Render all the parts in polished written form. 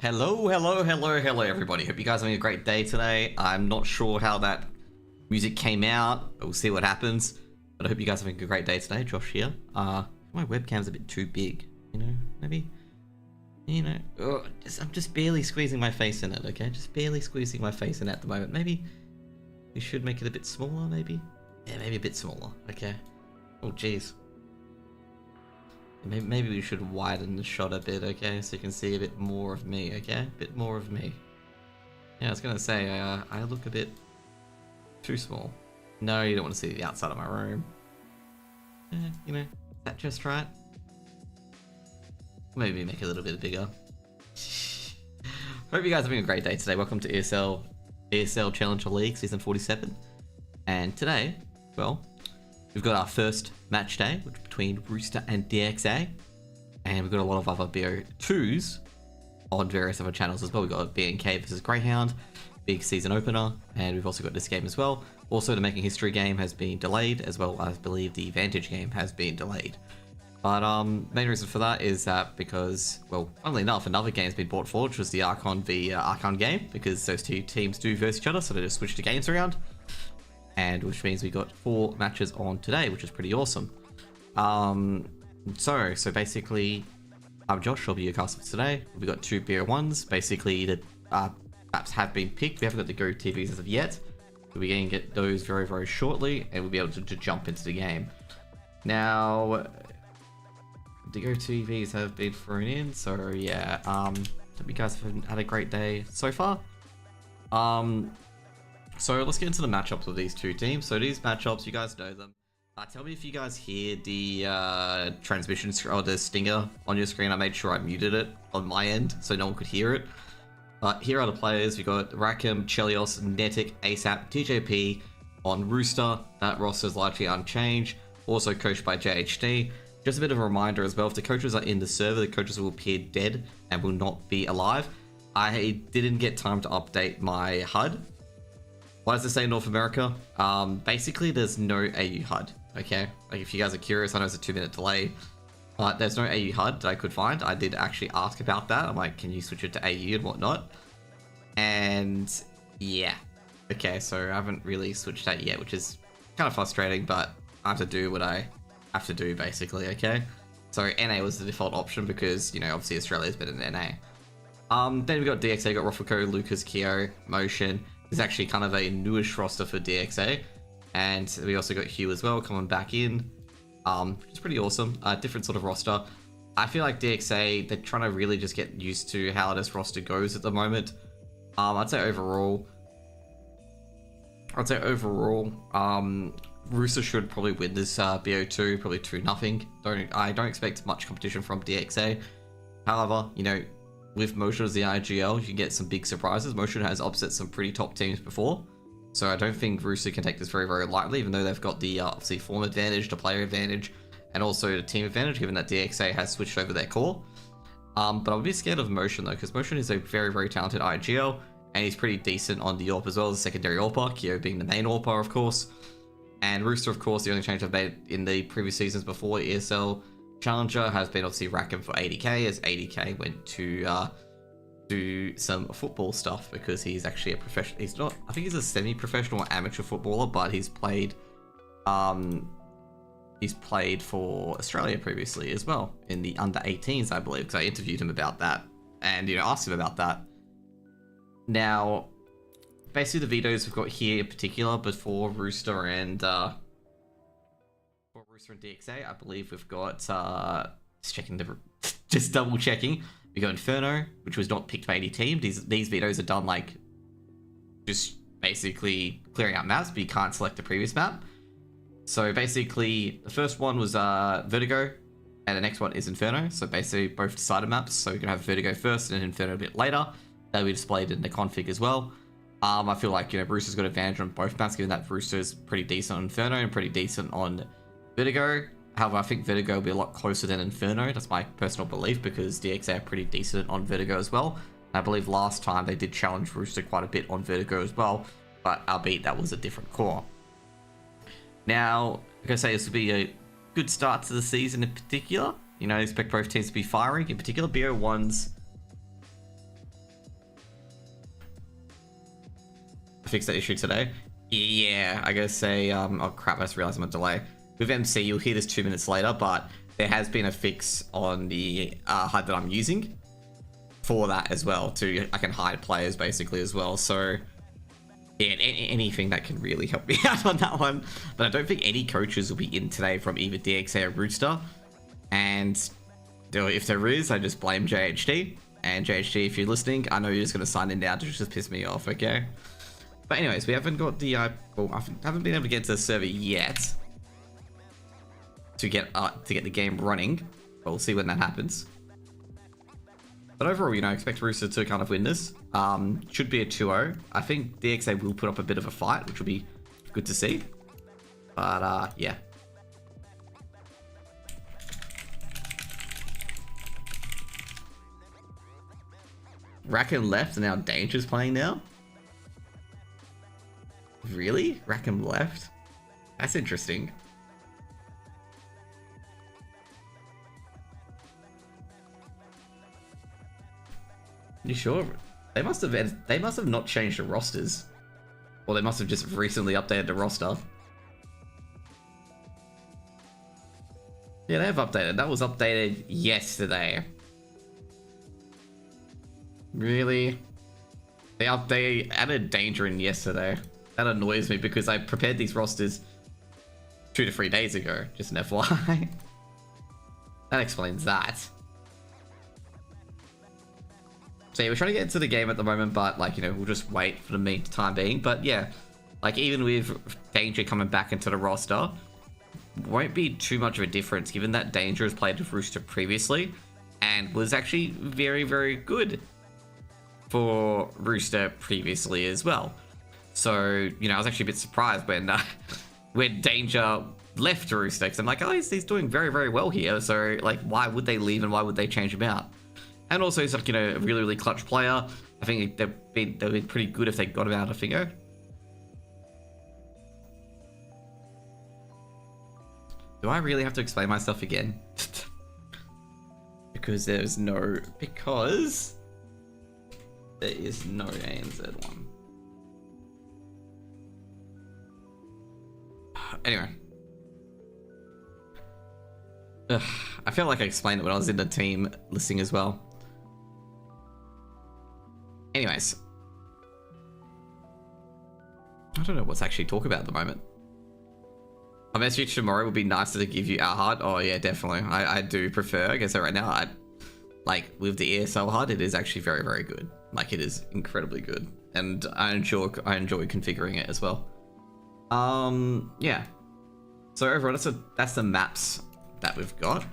Hello, everybody. Hope you guys are having a great day today. I'm not sure how that music came out. We'll see what happens. But I hope you guys are having a great day today. Josh here. My webcam's a bit too big. Maybe. I'm just barely squeezing my face in it, okay? Just barely squeezing my face in it at the moment. Maybe we should make it a bit smaller, maybe? Yeah, maybe a bit smaller, okay? Oh, jeez. Maybe we should widen the shot a bit, okay? So you can see a bit more of me, okay? A bit more of me. Yeah, I was gonna say, I look a bit too small. No, you don't want to see the outside of my room. Is that just right? Maybe make it a little bit bigger. Hope you guys are having a great day today. Welcome to ESL Challenger League Season 47. And today, well, we've got our first match day, which is between Rooster and DXA. And we've got a lot of other BO2s on various other channels as well. We've got B&K versus Greyhound, big season opener, and we've also got this game as well. Also, the Making History game has been delayed, as well as I believe the Vantage game has been delayed. But main reason for that is that because, well, funnily enough, another game's been brought forward, which was the Archon v Archon game, because those two teams do verse each other, so they just switched the games around. And which means we got 4 matches on today, which is pretty awesome. So basically, I'm Josh, I'll be your caster for today. We've got 2 BO1s. Basically, the maps have been picked. We haven't got the Go TVs as of yet. We're going to get those very, very shortly, and we'll be able to jump into the game. Now, the Go TVs have been thrown in, so yeah. Hope you guys have had a great day so far. So let's get into the matchups of these two teams. So these matchups, you guys know them. Tell me if you guys hear the transmission or the stinger on your screen. I made sure I muted it on my end so no one could hear it. But here are the players. We got Rakim, Chelios, Netic, ASAP, TJP on Rooster. That roster is largely unchanged. Also coached by JHD. Just a bit of a reminder as well, if the coaches are in the server, the coaches will appear dead and will not be alive. I didn't get time to update my HUD. Why does it say North America? Basically, there's no AU HUD, okay? Like, if you guys are curious, I know it's a 2-minute delay, but there's no AU HUD that I could find. I did actually ask about that. I'm like, can you switch it to AU and whatnot? And yeah. Okay, so I haven't really switched that yet, which is kind of frustrating, but I have to do what I have to do, basically, okay? So NA was the default option because, obviously Australia's better than NA. Then we got DXA, got Rofako, Lucas, Keo, Motion. It's actually kind of a newish roster for DXA. And we also got Hugh as well coming back in, which is pretty awesome. Different sort of roster. I feel like DXA, they're trying to really just get used to how this roster goes at the moment. I'd say overall, Rooster should probably win this BO2, probably 2-0. I don't expect much competition from DXA. However, with Motion as the IGL, you can get some big surprises. Motion has upset some pretty top teams before, so I don't think Rooster can take this very, very lightly, even though they've got the obviously form advantage, the player advantage, and also the team advantage, given that DXA has switched over their core. But I'll be scared of Motion though, because Motion is a very, very talented IGL, and he's pretty decent on the AWP as well as the secondary AWPer, Keo being the main AWPer, of course. And Rooster, of course, the only change I've made in the previous seasons before ESL Challenger has been obviously Rakim for 80k, as 80k went to do some football stuff because he's actually a professional. He's not, I think he's a semi-professional amateur footballer, but he's played for Australia previously as well in the under 18s, I believe, because I interviewed him about that and asked him about that. Now, basically the videos we've got here in particular, but for Rooster and DXA, I believe we've got just double checking. We got Inferno, which was not picked by any team. These videos are done like just basically clearing out maps, but you can't select the previous map. So basically, the first one was Vertigo, and the next one is Inferno. So basically, both decided maps. So you're gonna have Vertigo first and Inferno a bit later. That'll be displayed in the config as well. I feel like Rooster's got advantage on both maps, given that Rooster's pretty decent on Inferno and pretty decent on Vertigo. However, I think Vertigo will be a lot closer than Inferno. That's my personal belief, because DXA are pretty decent on Vertigo as well. I believe last time they did challenge Rooster quite a bit on Vertigo as well, but albeit that was a different core. Now, like I say, this will be a good start to the season in particular. I expect both teams to be firing. In particular, BO1's fix that issue today. Yeah, I gotta say, oh crap, I just realized I'm a delay. With MC, you'll hear this 2 minutes later, but there has been a fix on the HUD that I'm using for that as well. I can hide players basically as well. So yeah, anything that can really help me out on that one. But I don't think any coaches will be in today from either DXA or Rooster. And if there is, I just blame JHD. And JHD, if you're listening, I know you're just gonna sign in now to just piss me off, okay? But anyways, we haven't got the well, I haven't been able to get to the server yet to get the game running. But we'll see when that happens. But overall, you know, expect Rooster to kind of win this. Should be a 2-0. I think DXA will put up a bit of a fight, which will be good to see. But yeah. Rackham left and now Danger's playing now? Really? Rackham left? That's interesting. You sure? They must have not changed the rosters. Or they must have just recently updated the roster. Yeah, they have updated. That was updated yesterday. Really? They added Danger in yesterday. That annoys me because I prepared these rosters 2 to 3 days ago. Just an FYI. That explains that. So yeah, we're trying to get into the game at the moment, but like, you know, we'll just wait for the meantime being. But yeah, like even with Danger coming back into the roster, won't be too much of a difference given that Danger has played with Rooster previously and was actually very, very good for Rooster previously as well. So, you know, I was actually a bit surprised when Danger left Rooster, because I'm like, oh, he's doing very, very well here. So, like, why would they leave and why would they change him out? And also, he's like, you know, a really, really clutch player. I think they've been pretty good if they got him out of Fingo. Do I really have to explain myself again? Because there is no ANZ one. Anyway. Ugh, I feel like I explained it when I was in the team listing as well. Anyways. I don't know what's actually talk about at the moment. I message tomorrow would be nicer to give you our HUD. Oh yeah, definitely. I do prefer, I guess right now, like with the ESL HUD, it is actually very, very good. Like it is incredibly good. And I enjoy configuring it as well. Yeah. So overall, that's the maps that we've got.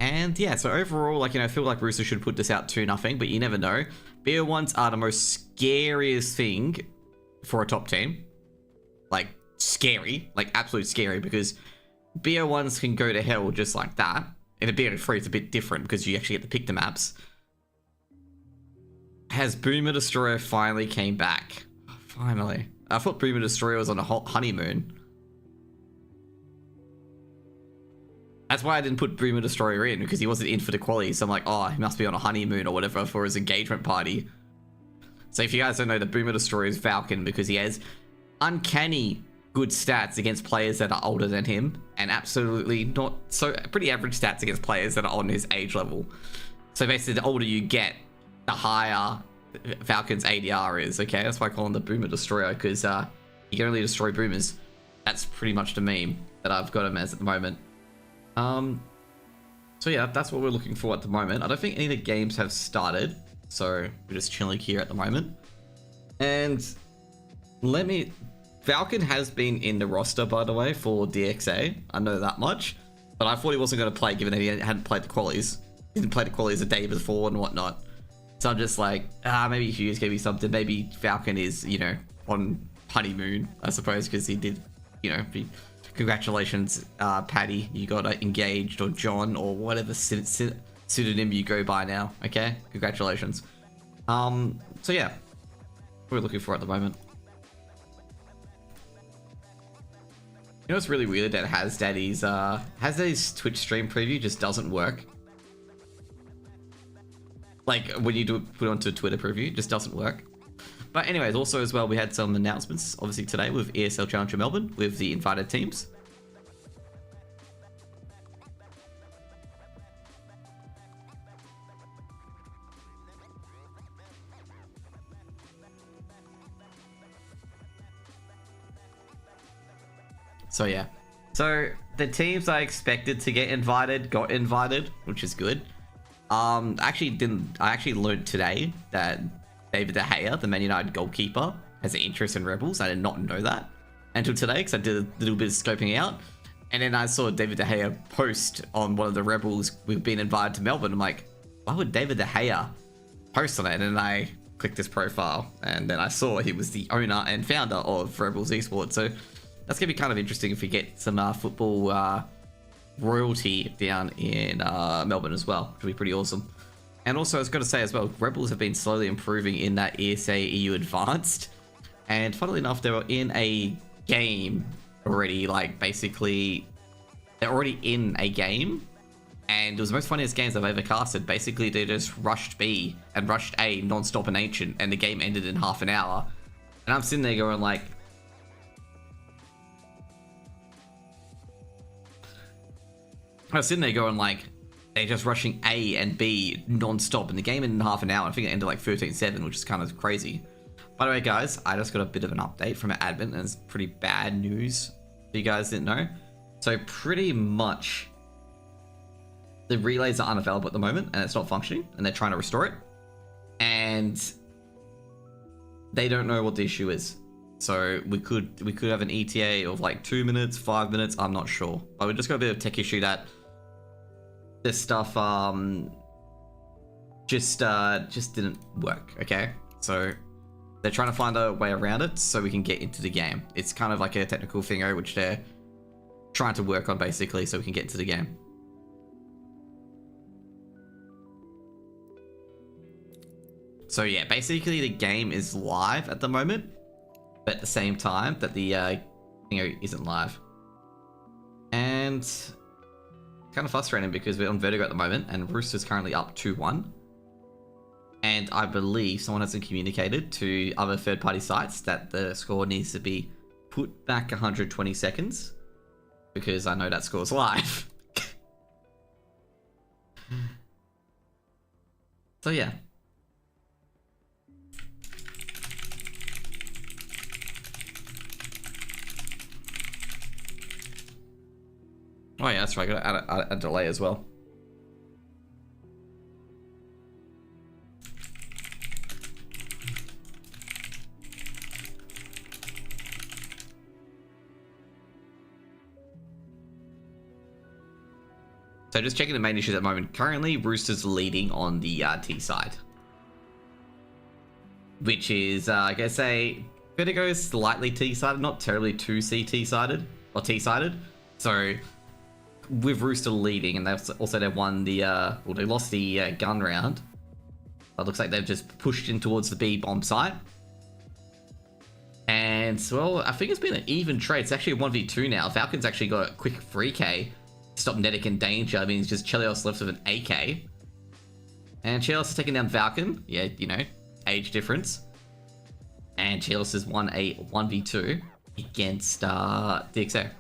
And yeah, so overall, like, you know, I feel like Rooster should put this out 2-0, but you never know. BO1s are the most scariest thing for a top team. Like, scary. Like, absolute scary, because BO1s can go to hell just like that. In a BO3, it's a bit different, because you actually get to pick the maps. Has Boomer Destroyer finally came back? Finally. I thought Boomer Destroyer was on a honeymoon. That's why I didn't put Boomer Destroyer in, because he wasn't in for the quali. So I'm like, oh, he must be on a honeymoon or whatever for his engagement party. So if you guys don't know, the Boomer Destroyer is Falcon, because he has uncanny good stats against players that are older than him, and absolutely not so pretty average stats against players that are on his age level. So basically, the older you get, the higher Falcon's ADR is. Okay, that's why I call him the Boomer Destroyer, because you can only destroy boomers. That's pretty much the meme that I've got him as at the moment. So yeah, that's what we're looking for at the moment. I don't think any of the games have started, so we're just chilling here at the moment. And Falcon has been in the roster, by the way, for DXA. I know that much, but I thought he wasn't going to play given that he hadn't played the qualies. He didn't play the qualies a day before and whatnot. So I'm just like, maybe Hughes gave me something. Maybe Falcon is, you know, on honeymoon, I suppose, because he did, you know, congratulations, Paddy, you got engaged, or John, or whatever pseudonym you go by now, okay? Congratulations. So yeah, what we're looking for at the moment. You know what's really weird that Hasdaddy's Twitch stream preview just doesn't work. Like when you put it onto Twitter preview, it just doesn't work. But anyways, also as well, we had some announcements, obviously today with ESL Challenger Melbourne, with the invited teams. So yeah. So the teams I expected to get invited got invited, which is good. I actually learned today that David De Gea, the Man United goalkeeper, has an interest in Rebels. I did not know that until today because I did a little bit of scoping out. And then I saw David De Gea post on one of the Rebels, we've been invited to Melbourne. I'm like, why would David De Gea post on it? And then I clicked his profile and then I saw he was the owner and founder of Rebels Esports. So that's going to be kind of interesting if we get some football royalty down in Melbourne as well. It'll be pretty awesome. And also, I was going to say as well, Rebels have been slowly improving in that ESA EU Advanced. And funnily enough, they were in a game already, like basically, they're already in a game. And it was the most funniest games I've ever casted. Basically, they just rushed B and rushed A non-stop and ancient, and the game ended in half an hour. And I'm sitting there going like, they're just rushing A and B non-stop, and the game ended in half an hour. I think it ended like 13-7, which is kind of crazy. By the way, guys, I just got a bit of an update from an admin, and it's pretty bad news if you guys didn't know. So pretty much, the relays are unavailable at the moment, and it's not functioning, and they're trying to restore it. And they don't know what the issue is. So we could have an ETA of like 2 minutes, 5 minutes, I'm not sure. But we just got a bit of a tech issue that this stuff just didn't work, okay? So they're trying to find a way around it so we can get into the game. It's kind of like a technical thing which they're trying to work on basically so we can get into the game. So yeah, basically the game is live at the moment, but at the same time that the thing isn't live. And kind of frustrating because we're on Vertigo at the moment and Rooster's currently up 2-1. And I believe someone hasn't communicated to other third-party sites that the score needs to be put back 120 seconds because I know that score's live. So yeah. Oh yeah, that's right, I gotta add a delay as well. So just checking the main issues at the moment. Currently, Rooster's leading on the T side. Which is, I guess, Vertigo is slightly T-sided, not terribly too T-sided, or T-sided. So with Rooster leading, and they've won the, well, they lost the gun round. It looks like they've just pushed in towards the B bomb site. And, well, I think it's been an even trade. It's actually a 1v2 now. Falcon's actually got a quick 3k. Stop Netic in danger. I mean, it's just Chelios left with an AK. And Chelios is taking down Falcon. Yeah, you know, age difference. And Chelios has won a 1v2 against DXA.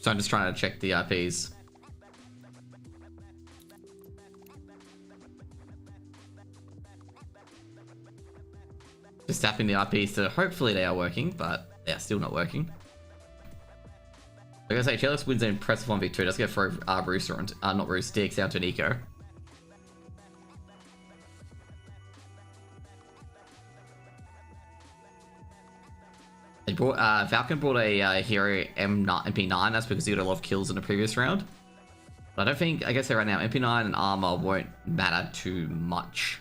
So I'm just trying to check the IPs. Just tapping the IPs to hopefully they are working, but they are still not working. Like I say, Chelios wins an impressive 1v2. Let's go for Rooster on, not Rooster, DXA onto an Eco. They brought, Falcon brought a hero MP9, that's because he got a lot of kills in the previous round. But I don't think, I guess right now, MP9 and armor won't matter too much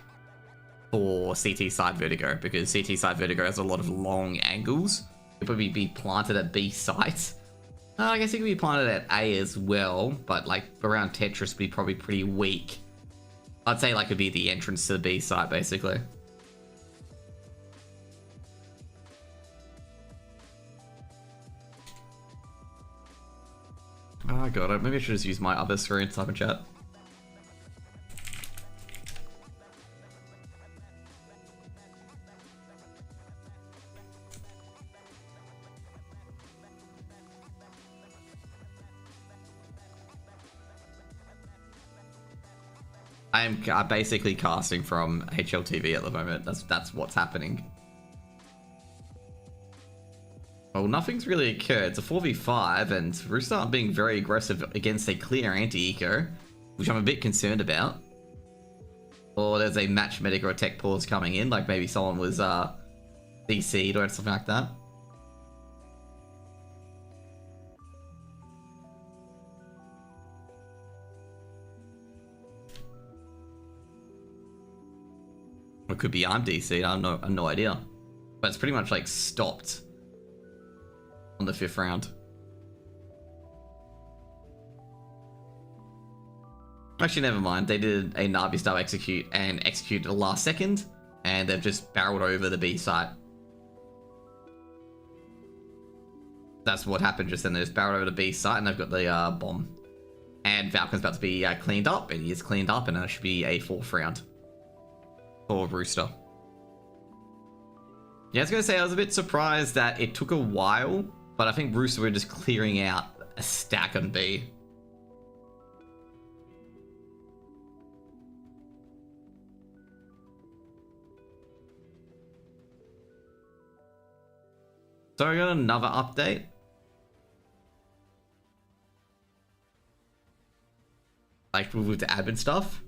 for CT side Vertigo, because CT side Vertigo has a lot of long angles. It'll probably be planted at B sites. I guess it could be planted at A as well, but like around Tetris would be probably pretty weak. I'd say like it'd be the entrance to the B site basically. Oh god, maybe I should just use my other screen to type in chat. I'm basically casting from HLTV at the moment. That's what's happening. Well, nothing's really occurred. It's a 4v5, and Rooster aren't being very aggressive against a clear anti-eco, which I'm a bit concerned about. Or there's a match medic or a tech pause coming in, like maybe someone was DC'd or something like that. Or it could be I'm DC'd, I have no idea. But it's pretty much like stopped on the 5th round. Actually, never mind. They did a Navi style execute and executed the last second, and they've just barreled over the B site. That's what happened just then. They just barreled over the B site, and they've got the bomb. And Falcon's about to be cleaned up, and he is cleaned up, and it should be a 4th round for Rooster. Yeah, I was going to say, I was a bit surprised that it took a while, but I think Rooster were just clearing out a stack on B. So I got another update. Like with the admin stuff.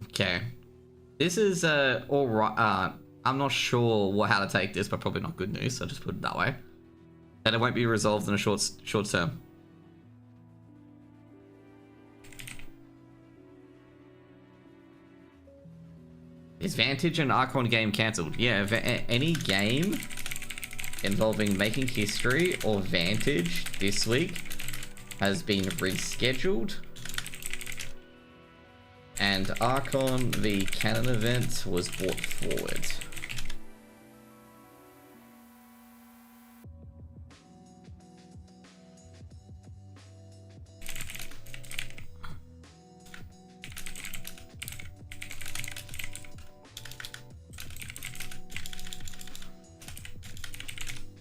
Okay. This is alright. I'm not sure how to take this, but probably not good news, so I'll just put it that way. That it won't be resolved in a short term. Is Vantage and Archon game cancelled? Yeah, any game involving making history or Vantage this week has been rescheduled. And Archon, the canon event, was brought forward.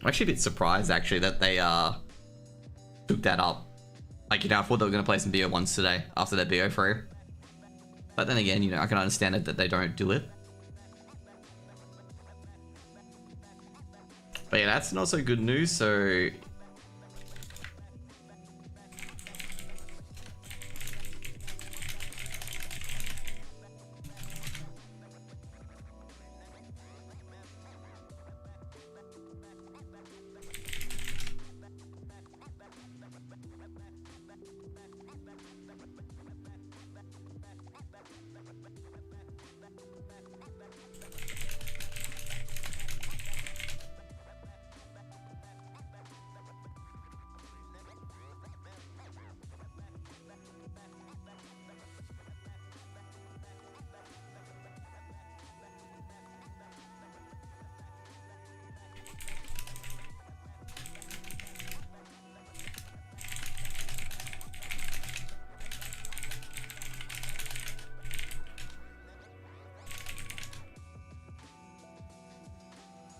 I'm actually a bit surprised, actually, that they took that up. Like, you know, I thought they were going to play some BO1s today after their BO3. But then again, you know, I can understand it that they don't do it. But yeah, that's not so good news, so...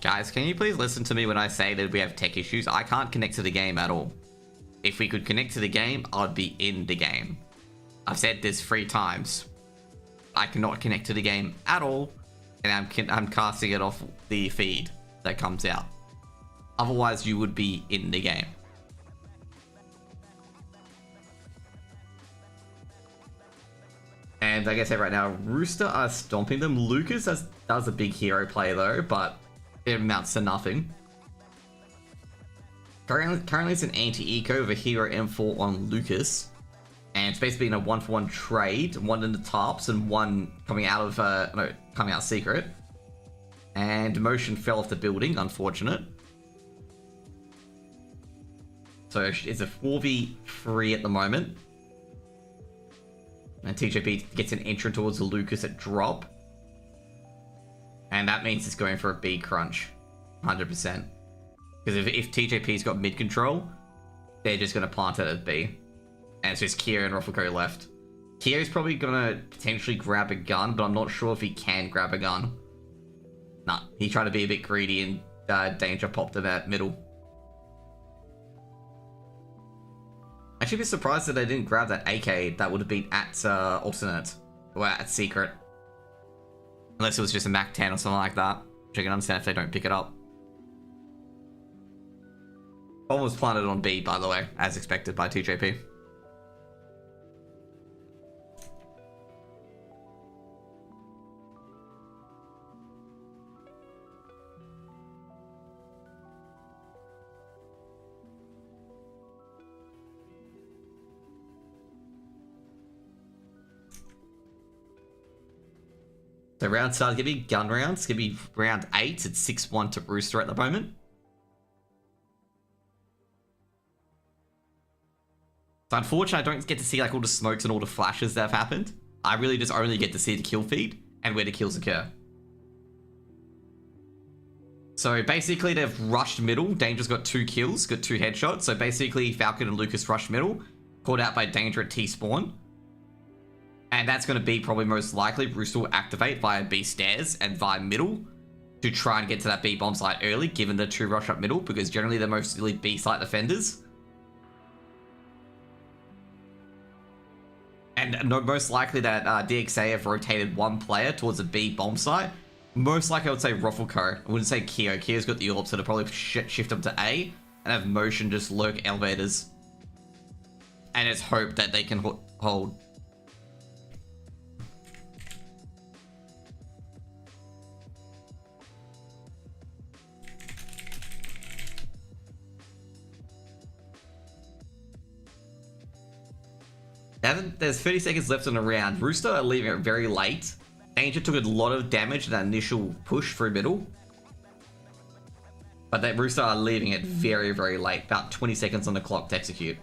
Guys, can you please listen to me when I say that we have tech issues? I can't connect to the game at all. If we could connect to the game, I'd be in the game. I've said this 3 times. I cannot connect to the game at all, and I'm casting it off the feed that comes out. Otherwise, you would be in the game. And like I said right now, Rooster are stomping them. Lucas does a big hero play though, but it amounts to nothing. Currently it's an anti-eco with a hero M4 on Lucas. And it's basically in a 1-for-1 trade. One in the tops and one coming out of, coming out secret. And Motion fell off the building, unfortunate. So it's a 4v3 at the moment. And TJP gets an entrant towards the Lucas at drop. And that means it's going for a B crunch. 100%. Because if TJP's got mid control, they're just going to plant it at B. And it's just Kia and Ruffleco left. Kia's probably going to potentially grab a gun, but I'm not sure if he can grab a gun. Nah, he tried to be a bit greedy and Danger popped him at middle. Actually, be surprised that they didn't grab that AK that would have been at alternate or at secret. Unless it was just a Mac 10 or something like that, which I can understand if they don't pick it up. Bomb was planted on B, by the way, as expected by TJP. So round started, gonna be gun rounds. It's gonna be round 8. It's 6-1 to Rooster at the moment. So unfortunately, I don't get to see like all the smokes and all the flashes that have happened. I really just only get to see the kill feed and where the kills occur. So basically, they've rushed middle. Danger's got 2 kills, got 2 headshots. So basically, Falcon and Lucas rushed middle, called out by Danger at T-spawn. And that's going to be probably most likely Rooster will activate via B stairs and via middle to try and get to that B bomb site early, given the 2 rush up middle, because generally they're mostly B site defenders. And most likely that DXA have rotated 1 player towards a B bomb site. Most likely I would say Ruffleco. I wouldn't say Keo. Keo's got the orb, so they'll probably shift them to A and have Motion just lurk elevators. And it's hope that they can hold. There's 30 seconds left in the round. Rooster are leaving it very late. Danger took a lot of damage in that initial push through middle. But that Rooster are leaving it very, very late. About 20 seconds on the clock to execute.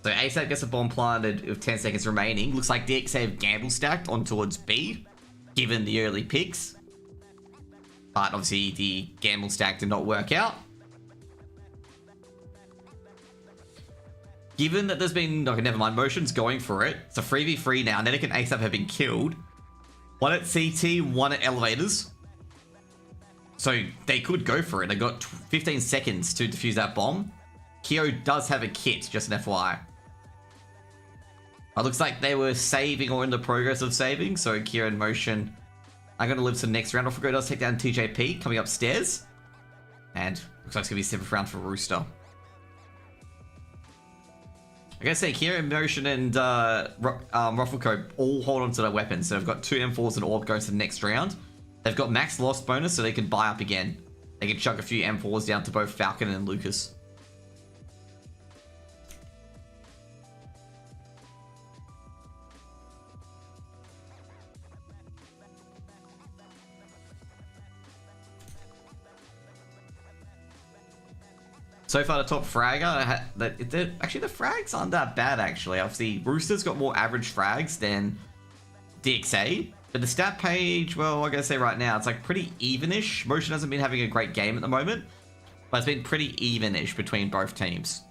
So ASAP gets a bomb planted with 10 seconds remaining. Looks like DXA have gamble stacked on towards B, given the early picks. But obviously the gamble stack did not work out. Given that there's been, okay, never mind, Motion's going for it. It's a 3v3 now. Netic and ASAP have been killed. 1 at CT, 1 at elevators. So they could go for it. They got 15 seconds to defuse that bomb. Keo does have a kit, just an FYI. It looks like they were saving or in the progress of saving. So Keo and Motion are going to live to the next round. Ruffleco does take down TJP coming upstairs. And looks like it's going to be 7th round for Rooster. I gotta say, Keo, Motion, and Ruffleco all hold on to their weapons. So they've got 2 M4s and Orb going to the next round. They've got max lost bonus, so they can buy up again. They can chuck a few M4s down to both Falcon and Lucas. So far, the top fragger, actually the frags aren't that bad actually. Obviously, Rooster's got more average frags than DXA, but the stat page, well, I gotta say right now, it's like pretty evenish. Motion hasn't been having a great game at the moment, but it's been pretty evenish between both teams.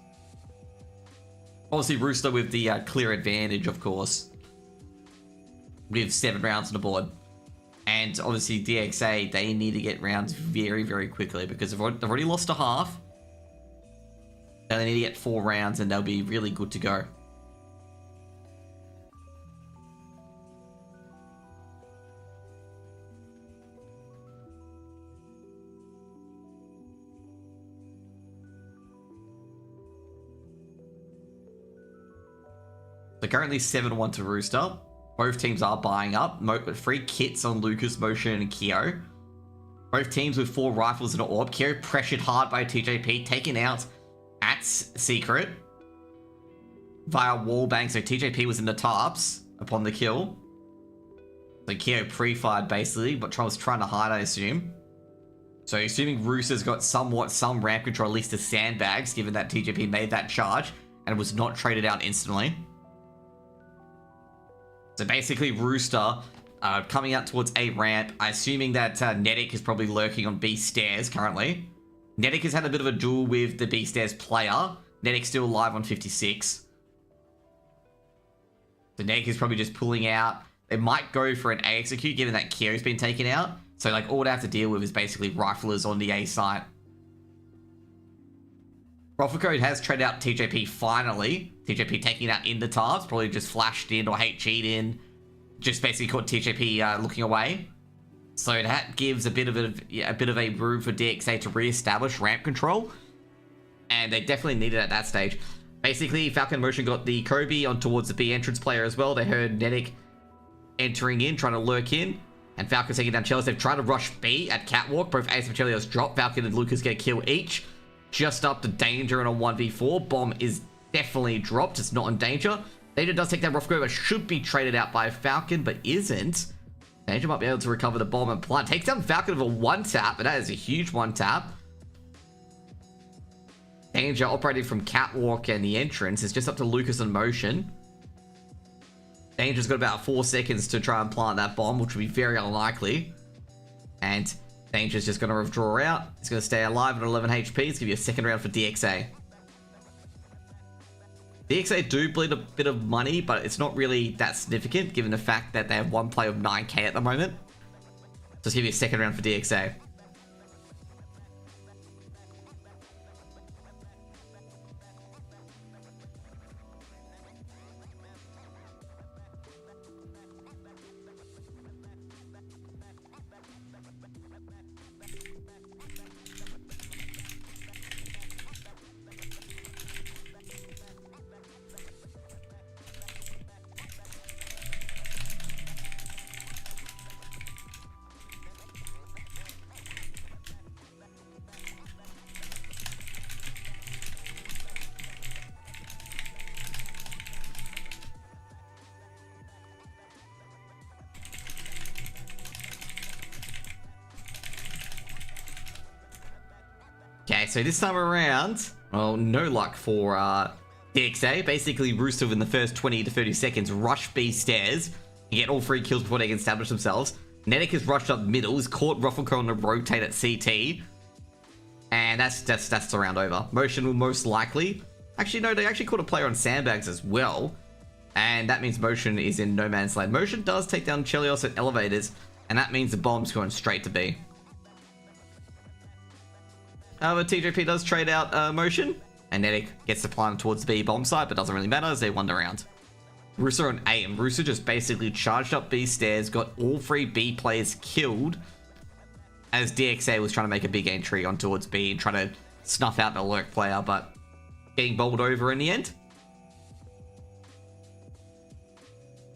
Obviously, Rooster with the clear advantage, of course, with 7 rounds on the board. And obviously, DXA, they need to get rounds very, very quickly because they've already lost a half. And they need to get 4 rounds and they'll be really good to go. So currently 7-1 to Rooster. Both teams are buying up. 3 kits on Lucas, Motion, and Keo. Both teams with 4 rifles and an orb. Keo pressured hard by TJP, taken out at That's secret. Via wallbang, so TJP was in the tarps upon the kill. So Keo pre-fired basically, but was trying to hide, I assume. So assuming Rooster's got some ramp control, at least the sandbags, given that TJP made that charge and was not traded out instantly. So basically Rooster coming out towards A ramp, assuming that Netic is probably lurking on B stairs currently. Netic has had a bit of a duel with the B stairs player. Netic's still alive on 56. So Netic is probably just pulling out. They might go for an A execute, given that Kyo's been taken out. So like all they have to deal with is basically riflers on the A site. Code has traded out TJP finally. TJP taking it out in the TARs, probably just flashed in or HG'd in. Just basically caught TJP looking away. So that gives a bit of a room for DXA to re-establish ramp control. And they definitely need it at that stage. Basically, Falcon Motion got the Kobe on towards the B entrance player as well. They heard Netic entering in, trying to lurk in. And Falcon taking down Chelios. They've tried to rush B at Catwalk. Both Ace and Chelios drop. Falcon and Lucas get a kill each. Just up to Danger in a 1v4. Bomb is definitely dropped. It's not in Danger. Danger does take down Rofko, but should be traded out by Falcon, but isn't. Danger might be able to recover the bomb and plant. Takes down Falcon of a one-tap, and that is a huge one-tap. Danger operating from Catwalk and the entrance is just up to Lucas and Motion. Danger's got about 4 seconds to try and plant that bomb, which would be very unlikely. And Danger's just going to withdraw out. He's going to stay alive at 11 HP. It's going to be a second round for DXA. DXA do bleed a bit of money, but it's not really that significant given the fact that they have one play of 9k at the moment. So it's going to be a second round for DXA. Okay, so this time around, well, no luck for DXA. Basically, Rooster in the first 20 to 30 seconds rush B stairs and get all 3 kills before they can establish themselves. Netic has rushed up middle, has caught Ruffleco on the rotate at CT. And that's the round over. Motion will most likely... Actually, no, they actually caught a player on sandbags as well. And that means Motion is in no man's land. Motion does take down Chelios at elevators, and that means the bomb's going straight to B. However, TJP does trade out Motion, and Netic gets the plant towards the B bomb site, but doesn't really matter as they won the round. Rooster on A, and Rooster just basically charged up B stairs, got all 3 B players killed, as DXA was trying to make a big entry on towards B and trying to snuff out the lurk player, but getting bowled over in the end.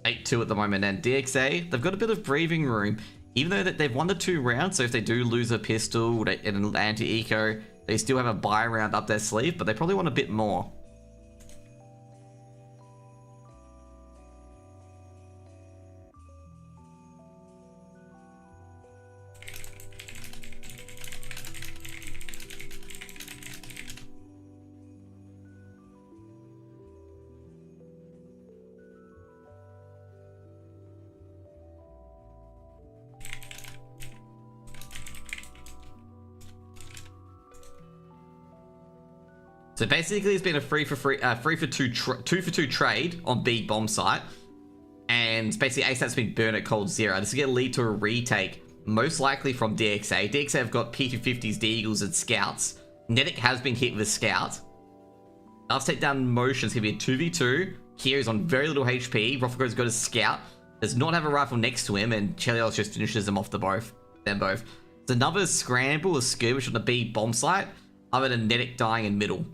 8-2 at the moment, and DXA, they've got a bit of breathing room. Even though that they've won the 2 rounds, so if they do lose a pistol and an anti-eco, they still have a buy round up their sleeve, but they probably want a bit more. So basically, it's been a 2-for-2 trade on B bomb site, and basically ASAP's been burned at cold 0. This is going to lead to a retake, most likely from DXA. DXA have got P250s, D Eagles, and Scouts. Netic has been hit with a Scout. I'll take down Motion. It's going to be a 2v2. Kyo's on very little HP. Roffelgo's got a Scout. Does not have a rifle next to him, and Chelios just finishes them off them both. It's another scramble, a skirmish on the B bomb site, other than Netic dying in middle.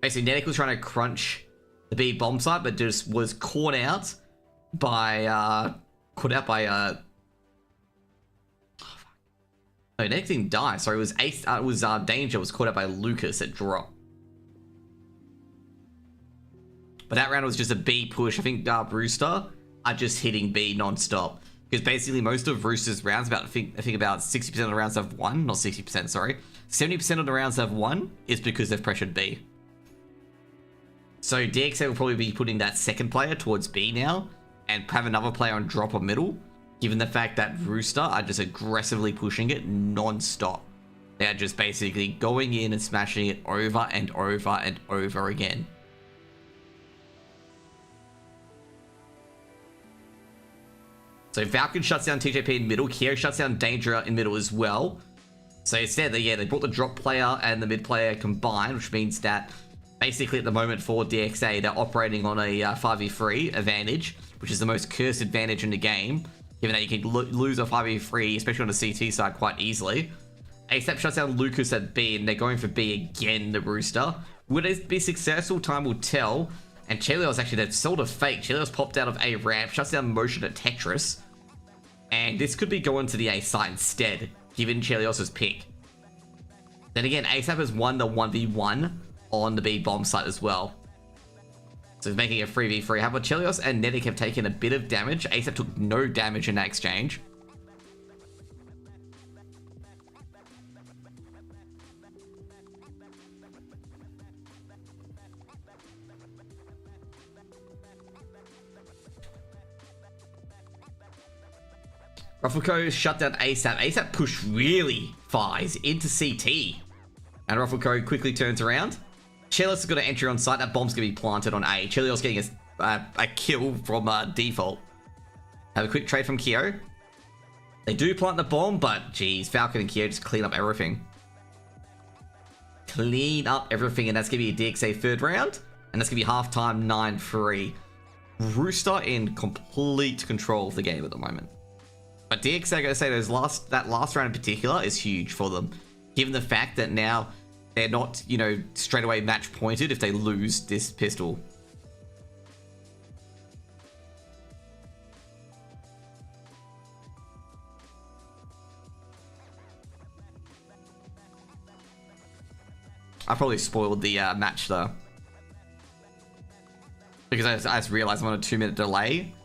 Basically, Netic was trying to crunch the B bomb site, but just was caught out by no, Netic didn't die. Sorry, it was Danger was caught out by Lucas at drop. But that round was just a B push. I think Rooster are just hitting B non-stop. Because basically most of Rooster's rounds, I think about 60% of the rounds they've won, not 60%, sorry. 70% of the rounds they've won is because they've pressured B. So DXA will probably be putting that second player towards B now and have another player on drop or middle, given the fact that Rooster are just aggressively pushing it non-stop. They are just basically going in and smashing it over and over and over again. So Falcon shuts down TJP in middle. Kyo shuts down Danger in middle as well. So instead, they brought the drop player and the mid player combined, which means that basically at the moment for DXA, they're operating on a 5v3 advantage, which is the most cursed advantage in the game, given that you can lose a 5v3, especially on the CT side, quite easily. ASAP shuts down Lucas at B, and they're going for B again, the Rooster. Will it be successful? Time will tell. And Chelios, actually, they've sold a fake. Chelios popped out of A ramp, shuts down Motion at Tetris. And this could be going to the A site instead, given Chelios' pick. Then again, ASAP has won the 1v1 on the B bomb site as well. So he's making a 3v3. How about Chelios and Netic have taken a bit of damage. ASAP took no damage in that exchange. Ruffleco shut down ASAP. ASAP pushed really far. He's into CT. And Ruffleco quickly turns around. Chelios has got an entry on site. That bomb's going to be planted on A. Chelios getting a kill from default. Have a quick trade from Kyo. They do plant the bomb, but geez, Falcon and Kyo just clean up everything. Clean up everything, and that's going to be a DXA third round. And that's going to be halftime 9-3. Rooster in complete control of the game at the moment. But DXA, I gotta say, that last round in particular is huge for them, given the fact that now they're not, straight away match pointed if they lose this pistol. I probably spoiled the match though, because I just realized I'm on a 2-minute delay.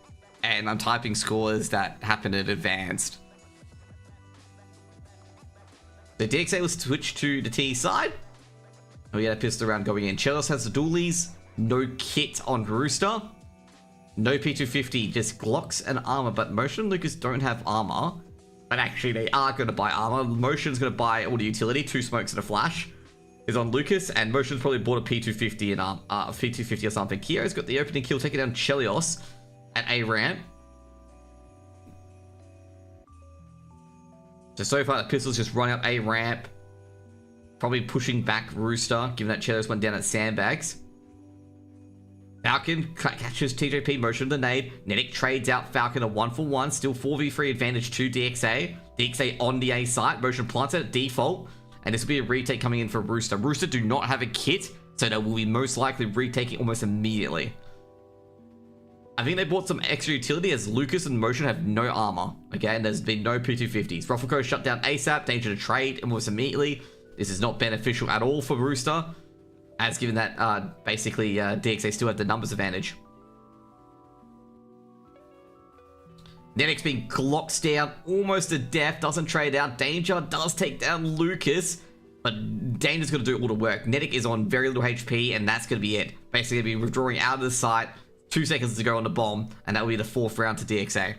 And I'm typing scores that happened in advanced. The DXA will switch to the T side. We had a pistol round going in. Chelios has the dualies. No kit on Rooster. No P250, just Glocks and armor. But Motion and Lucas don't have armor. But actually, they are going to buy armor. Motion's going to buy all the utility. 2 smokes and a flash is on Lucas. And Motion's probably bought a P250 and a P250 or something. Kyo's got the opening kill, taking down Chelios at A ramp. So far the pistol's just running up A ramp, probably pushing back Rooster, given that Chelios went down at sandbags. Falcon catches TJP, Motion the nade. Netic trades out Falcon a 1-for-1, still 4v3 advantage to DXA. DXA on the A site, Motion plants it at default, and this will be a retake coming in for Rooster. Rooster do not have a kit, so they will be most likely retaking almost immediately. I think they bought some extra utility as Lucas and Motion have no armor. Okay, and there's been no P250s. Ruffleco shut down ASAP, danger to trade almost immediately. This is not beneficial at all for Rooster, as given that basically DXA still have the numbers advantage. Netic's being Glocks down almost to death, doesn't trade out. Danger does take down Lucas, but Danger's going to do all the work. Netic is on very little HP, and that's going to be it. Basically, be withdrawing out of the site. 2 seconds to go on the bomb, and that will be the 4th round to DXA.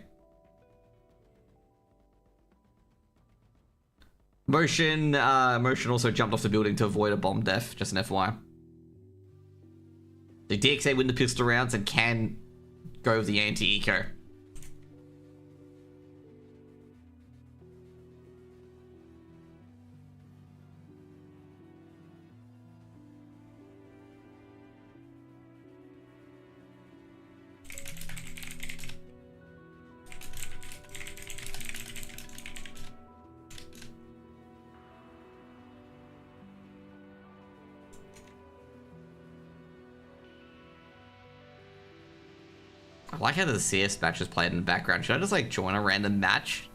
Motion also jumped off the building to avoid a bomb death, just an FYI. The DXA win the pistol rounds and can go with the anti-eco. I like how the CS match is played in the background. Should I just like join a random match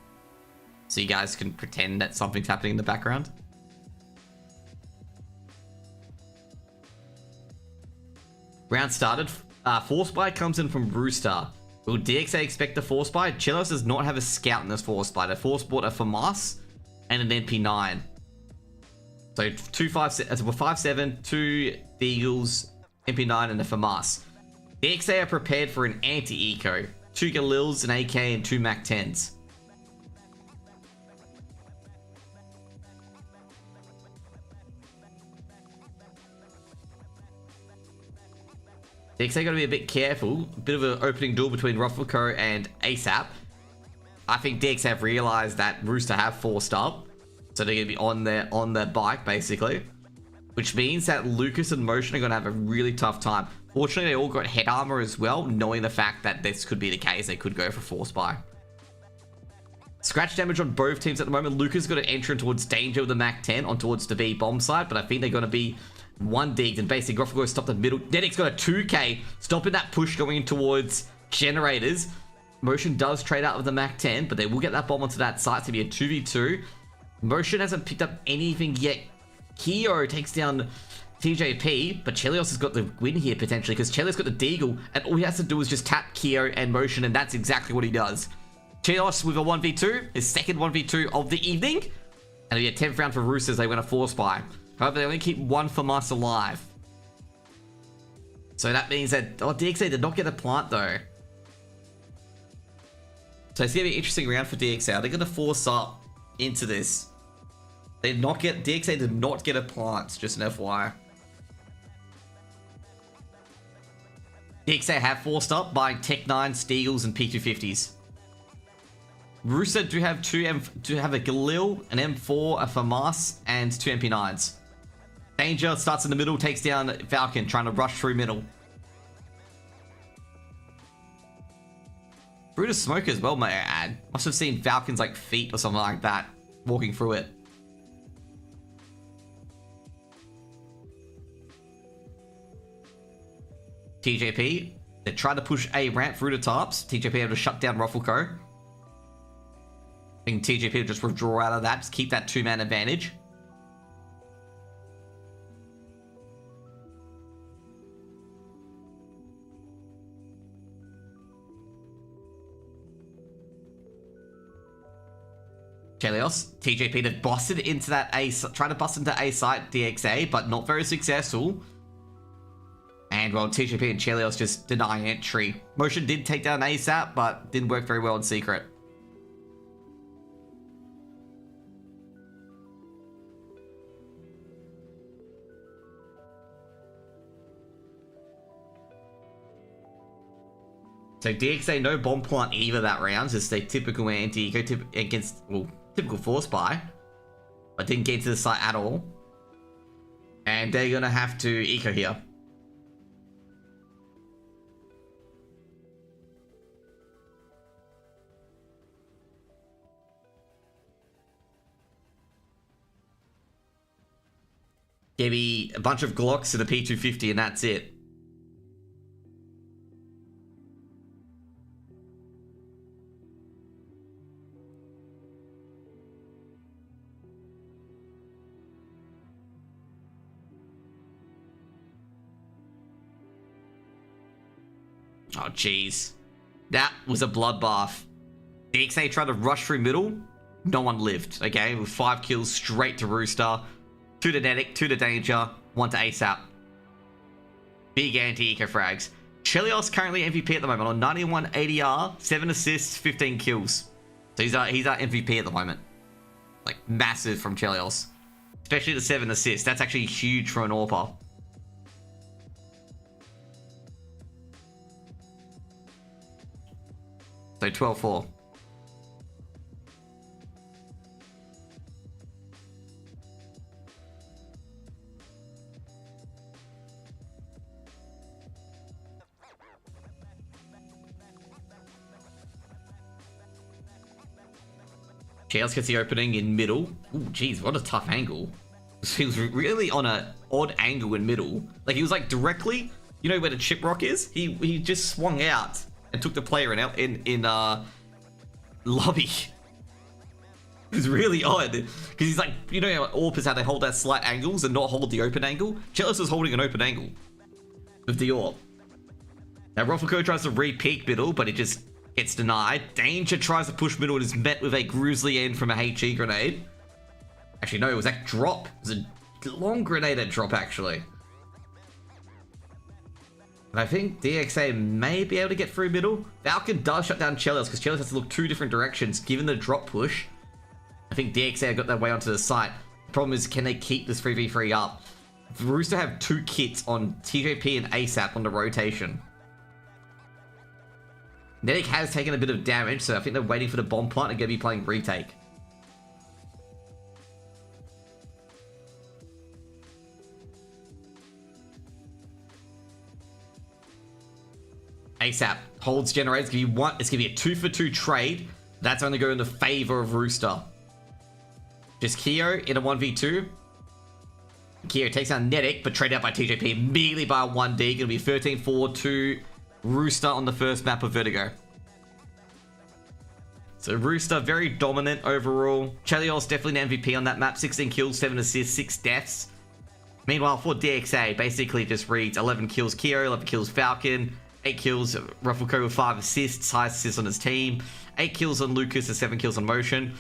so you guys can pretend that something's happening in the background? Round started. Force Buy comes in from Rooster. Will DXA expect the Force Buy? Chelios does not have a Scout in this Force Buy. The Force bought a FAMAS and an MP9. So 5-7, 2 Deagles, MP9, and a FAMAS. DXA are prepared for an anti-eco. 2 Galils, an AK, and 2 MAC-10s. DXA got to be a bit careful. A bit of an opening duel between Ruffleco and ASAP. I think DXA have realized that Rooster have forced up, so they're going to be on their bike basically, which means that Lucas and Motion are going to have a really tough time. Fortunately, they all got head armor as well, knowing the fact that this could be the case. They could go for Force Buy. Scratch damage on both teams at the moment. Lucas got to enter in towards danger with the MAC-10 on towards the B bomb side, but I think they're going to be one digged, and basically Ruffleco stopped the middle. Nedic's got a 2k, stopping that push going in towards generators. Motion does trade out with the MAC-10, but they will get that bomb onto that site to be a 2v2. Motion hasn't picked up anything yet. Keo takes down TJP, but Chelios has got the win here potentially, because Chelios got the Deagle, and all he has to do is just tap Keo and Motion, and that's exactly what he does. Chelios with a 1v2, his second 1v2 of the evening, and it'll be a 10th round for Roosters. They win a Force Buy. However, they only keep one FAMAS alive. So that means that... Oh, DXA did not get a plant, though. So it's going to be an interesting round for DXA. They're going to force up into this. They did not get... DXA did not get a plant, just an FYI. DXA have forced up by Tech 9, Steagles, and P250s. Rooster do have a Galil, an M4, a FAMAS, and 2 MP9s. Danger starts in the middle, takes down Falcon, trying to rush through middle. Through the smoke as well, may I add. Must have seen Falcon's like feet or something like that walking through it. TJP, they tried to push a ramp through the tops. TJP able to shut down Ruffleco. I think TJP will just withdraw out of that, just keep that 2-man advantage. Chelios, TJP, they've busted into that A, trying to bust into A site DXA, but not very successful. And well, TJP and Chelios just deny entry. Motion did take down ASAP, but didn't work very well in secret. So DXA no bomb plant either that round, just a typical anti-eco against, well, typical Force Buy, but didn't get to the site at all. And they're gonna have to eco here. Give me a bunch of Glocks to the P250 and that's it. Oh, jeez. That was a bloodbath. DXA tried to rush through middle. No one lived, okay? With 5 kills straight to Rooster. 2 to Netic, 2 to Danger, 1 to ASAP. Big anti-eco frags. Chelios currently MVP at the moment on 91 ADR, 7 assists, 15 kills. So he's our MVP at the moment. Like, massive from Chelios. Especially the 7 assists. That's actually huge for an AWPer. So 12-4. Chelios gets the opening in middle. Ooh, jeez, what a tough angle. He was really on an odd angle in middle. Like, he was like directly, you know where the chip rock is? He just swung out and took the player in lobby. It was really odd. Because he's like, you know how AWPers, how they hold that slight angles and not hold the open angle? Chelios was holding an open angle with the AWP. Now, Ruffleco tries to re-peek middle, but it just gets denied. Danger tries to push middle and is met with a Grizzly end from a HE grenade. Actually, no, it was that drop. It was a long grenade at drop, actually. And I think DXA may be able to get through middle. Falcon does shut down Chelios, because Chelios has to look 2 different directions, given the drop push. I think DXA got their way onto the site. The problem is, can they keep this 3v3 up? Rooster have 2 kits on TJP and ASAP on the rotation. Netic has taken a bit of damage, so I think they're waiting for the bomb plant and going to be playing retake. ASAP holds generates. It's going to be a 2-for-2 trade. That's only going in the favor of Rooster. Just Keo in a 1v2. Keo takes down Netic, but traded out by TJP immediately by a 1D. Going to be 13-4 to Rooster on the first map of Vertigo. So Rooster very dominant overall. Chelios definitely an MVP on that map. 16 kills, 7 assists, 6 deaths. Meanwhile, for DXA, basically just reads 11 kills Keo, 11 kills Falcon, 8 kills Ruffleco with 5 assists, highest assists on his team, 8 kills on Lucas and 7 kills on Motion.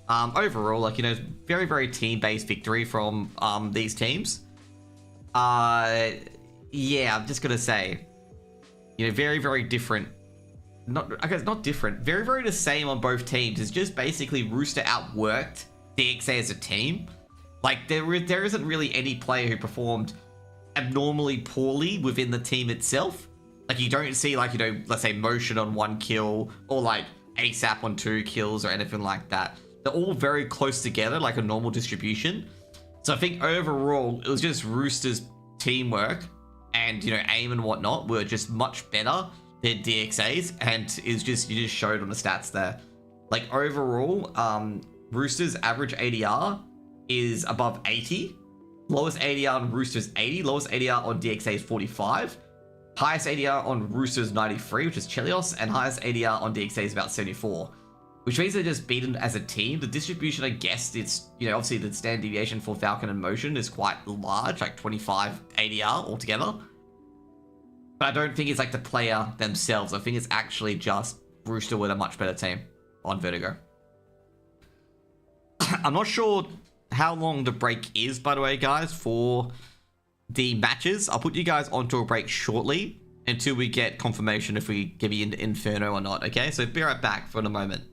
Overall, like, you know, very, very team-based victory from these teams. Yeah, I'm just gonna say, you know, very, very different. I guess not different. Very, very the same on both teams. It's just basically Rooster outworked DXA as a team. Like, there isn't really any player who performed abnormally poorly within the team itself. Like, you don't see, like, you know, let's say Motion on 1 kill or like ASAP on 2 kills or anything like that. They're all very close together, like a normal distribution. So I think overall, it was just Rooster's teamwork and, you know, aim and whatnot were just much better than DXA's, and you just showed on the stats there. Like, overall, Rooster's average ADR is above 80. Lowest ADR on Rooster's 80. Lowest ADR on DXA is 45. Highest ADR on Rooster's 93, which is Chelios, and highest ADR on DXA is about 74. Which means they're just beaten as a team. The distribution, I guess, it's, you know, obviously the standard deviation for Falcon and Motion is quite large, like 25 ADR altogether. But I don't think it's like the player themselves. I think it's actually just Rooster with a much better team on Vertigo. I'm not sure how long the break is, by the way, guys, for the matches. I'll put you guys onto a break shortly until we get confirmation if we get you into Inferno or not, okay? So be right back for a moment.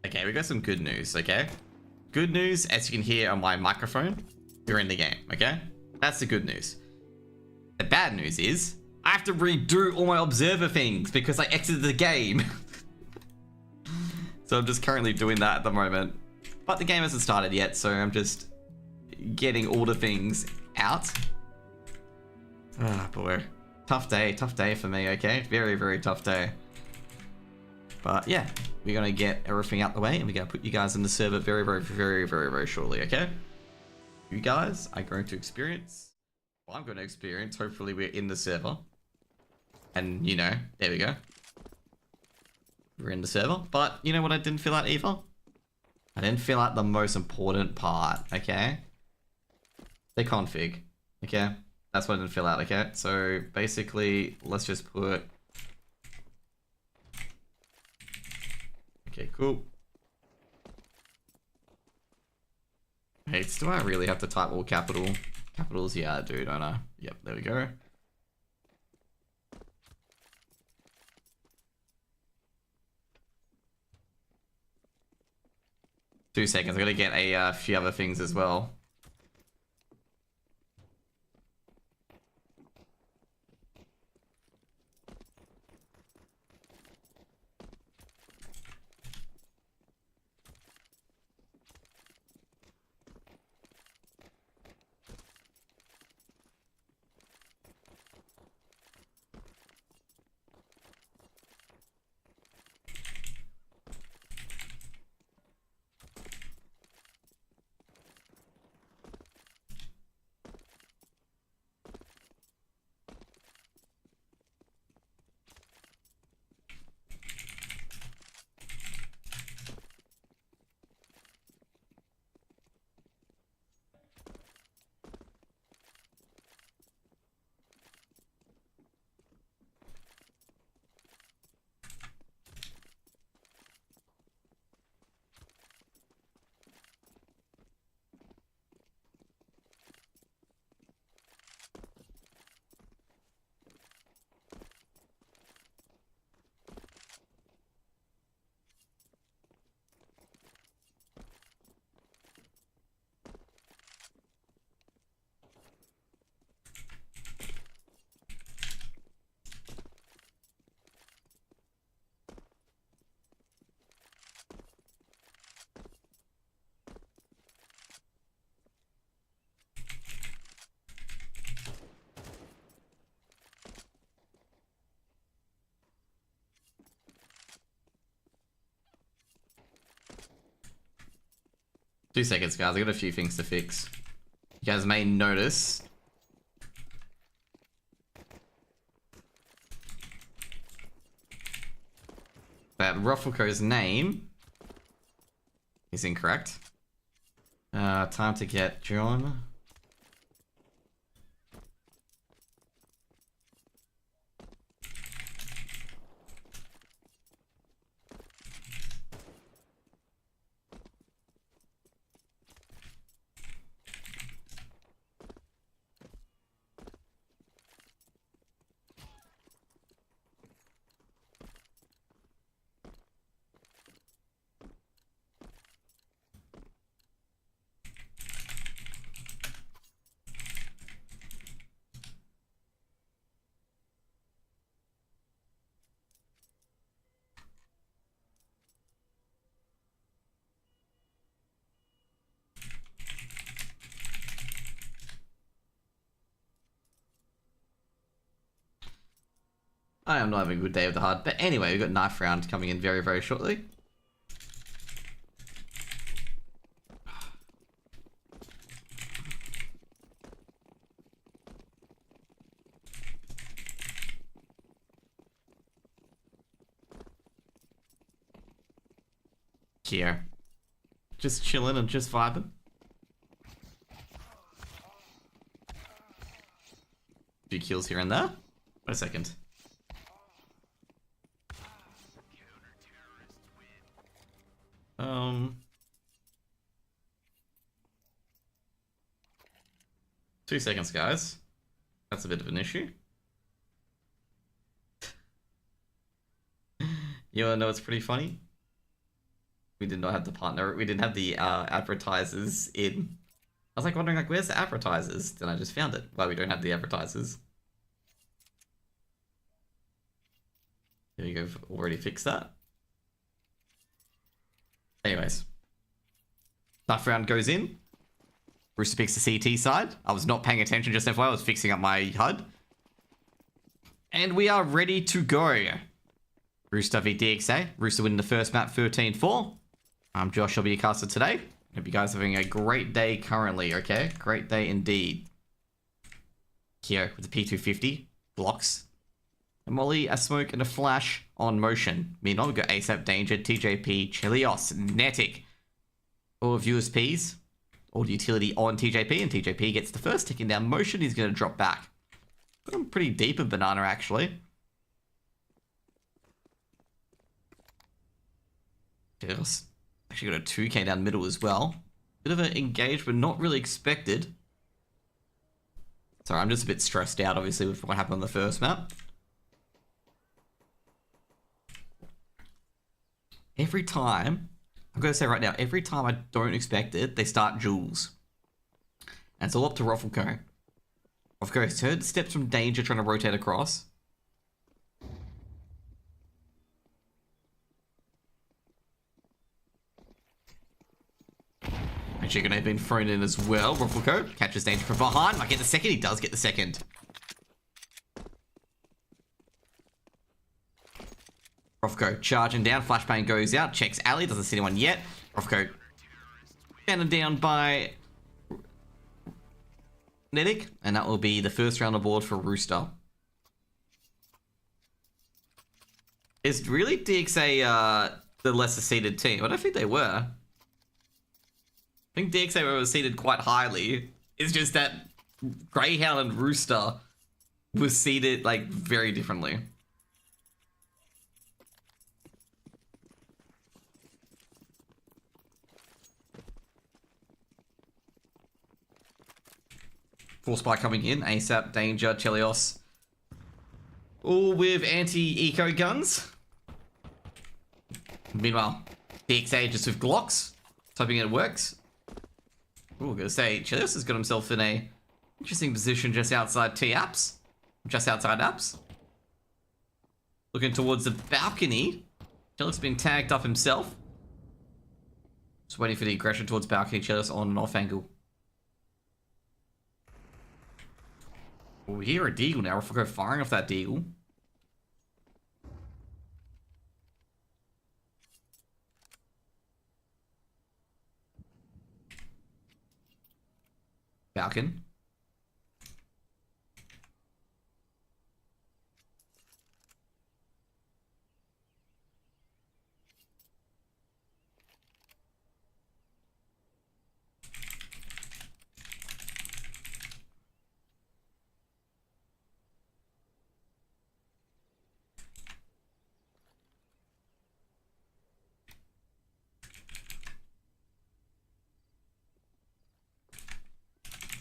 Okay, we got some good news, okay? good news, as you can hear on my microphone, you're in the game, okay? That's the good news. The bad news is, I have to redo all my observer things because I exited the game. So I'm just currently doing that at the moment. But the game hasn't started yet, so I'm just getting all the things out. Ah, boy. Tough day for me, okay? Very, very tough day. But yeah, we're gonna get everything out the way and we're gonna put you guys in the server very, very, very, very, very shortly, okay? You guys are going to experience, well, I'm going to experience, hopefully we're in the server. And, you know, there we go. We're in the server. But, you know what I didn't fill out either? I didn't fill out the most important part, okay? The config, okay? That's what I didn't fill out, okay? So, basically, let's just put... Okay, cool. Hey, do I really have to type all capitals? Yeah, I do, don't I? Yep, there we go. Two seconds, I gotta get a few other things as well. Two seconds, guys. I got a few things to fix. You guys may notice that Ruffleco's name is incorrect. Time to get John. I am not having a good day with the HUD. But anyway, we've got knife round coming in very, very shortly. Here. Just chilling and just vibing. A few kills here and there. Wait a second. Two seconds, guys. That's a bit of an issue. You wanna know what's pretty funny? We did not have the partner. We didn't have the advertisers in. I was like wondering, like, where's the advertisers? Then I just found it. Why we don't have the advertisers. There you go. Already fixed that. Anyways. Knife round goes in. Rooster picks the CT side. I was not paying attention just FYI. I was fixing up my HUD. And we are ready to go. Rooster v DXA. Rooster winning the first map 13-4. I'm Josh, I'll be your caster today. Hope you guys are having a great day currently, okay? Great day indeed. Kyo with the P250. Blocks. A molly, a smoke, and a flash on motion. Meanwhile, we've got ASAP Danger, TJP, Chelios, Netic. All of USPs. All the utility on TJP, and TJP gets the first, taking down motion. He's going to drop back. Got him pretty deep in banana, actually. Chelios. Actually got a 2k down middle as well. Bit of an engagement, not really expected. Sorry, I'm just a bit stressed out, obviously, with what happened on the first map. Every time, I'm going to say right now, every time I don't expect it, they start duels. And it's all up to Ruffleco. Ruffleco heard steps from danger trying to rotate across. Actually going to have been thrown in as well. Ruffleco catches danger from behind. Might get the second. He does get the second. Ruffleco charging down. Flashbang goes out. Checks alley. Doesn't see anyone yet. Ruffleco handed down by Netic. And that will be the first round on board for Rooster. Is really DXA the lesser seeded team? I don't think they were. I think DXA was seeded quite highly. It's just that Greyhound and Rooster was seeded like very differently. Full spy coming in. ASAP, Danger, Chelios. All with anti-eco guns. Meanwhile, DXA just with Glocks. Hoping it works. Ooh, I'm gonna say, Chelios has got himself in a interesting position just outside T-Apps. Just outside Apps. Looking towards the balcony. Chelios being tagged up himself. Just waiting for the aggression towards balcony. Chelios on and off angle. Oh, we hear a deagle now. We're firing off that deagle. Falcon.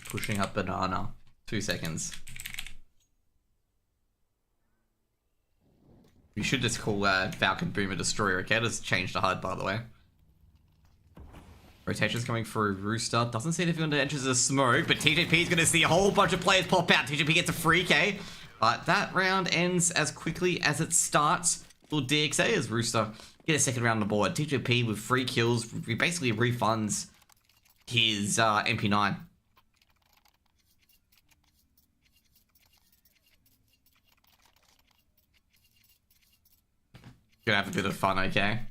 Pushing up banana. 2 seconds. You should just call Falcon Boomer Destroyer, okay? Just change the HUD, by the way. Rotation's coming through Rooster. Doesn't see anyone that enters the smoke, but TJP's going to see a whole bunch of players pop out. TJP gets a free K. But that round ends as quickly as it starts for DXA as Rooster get a second round on the board. TJP with 3 kills basically refunds his MP9. Gonna have a bit of fun, okay?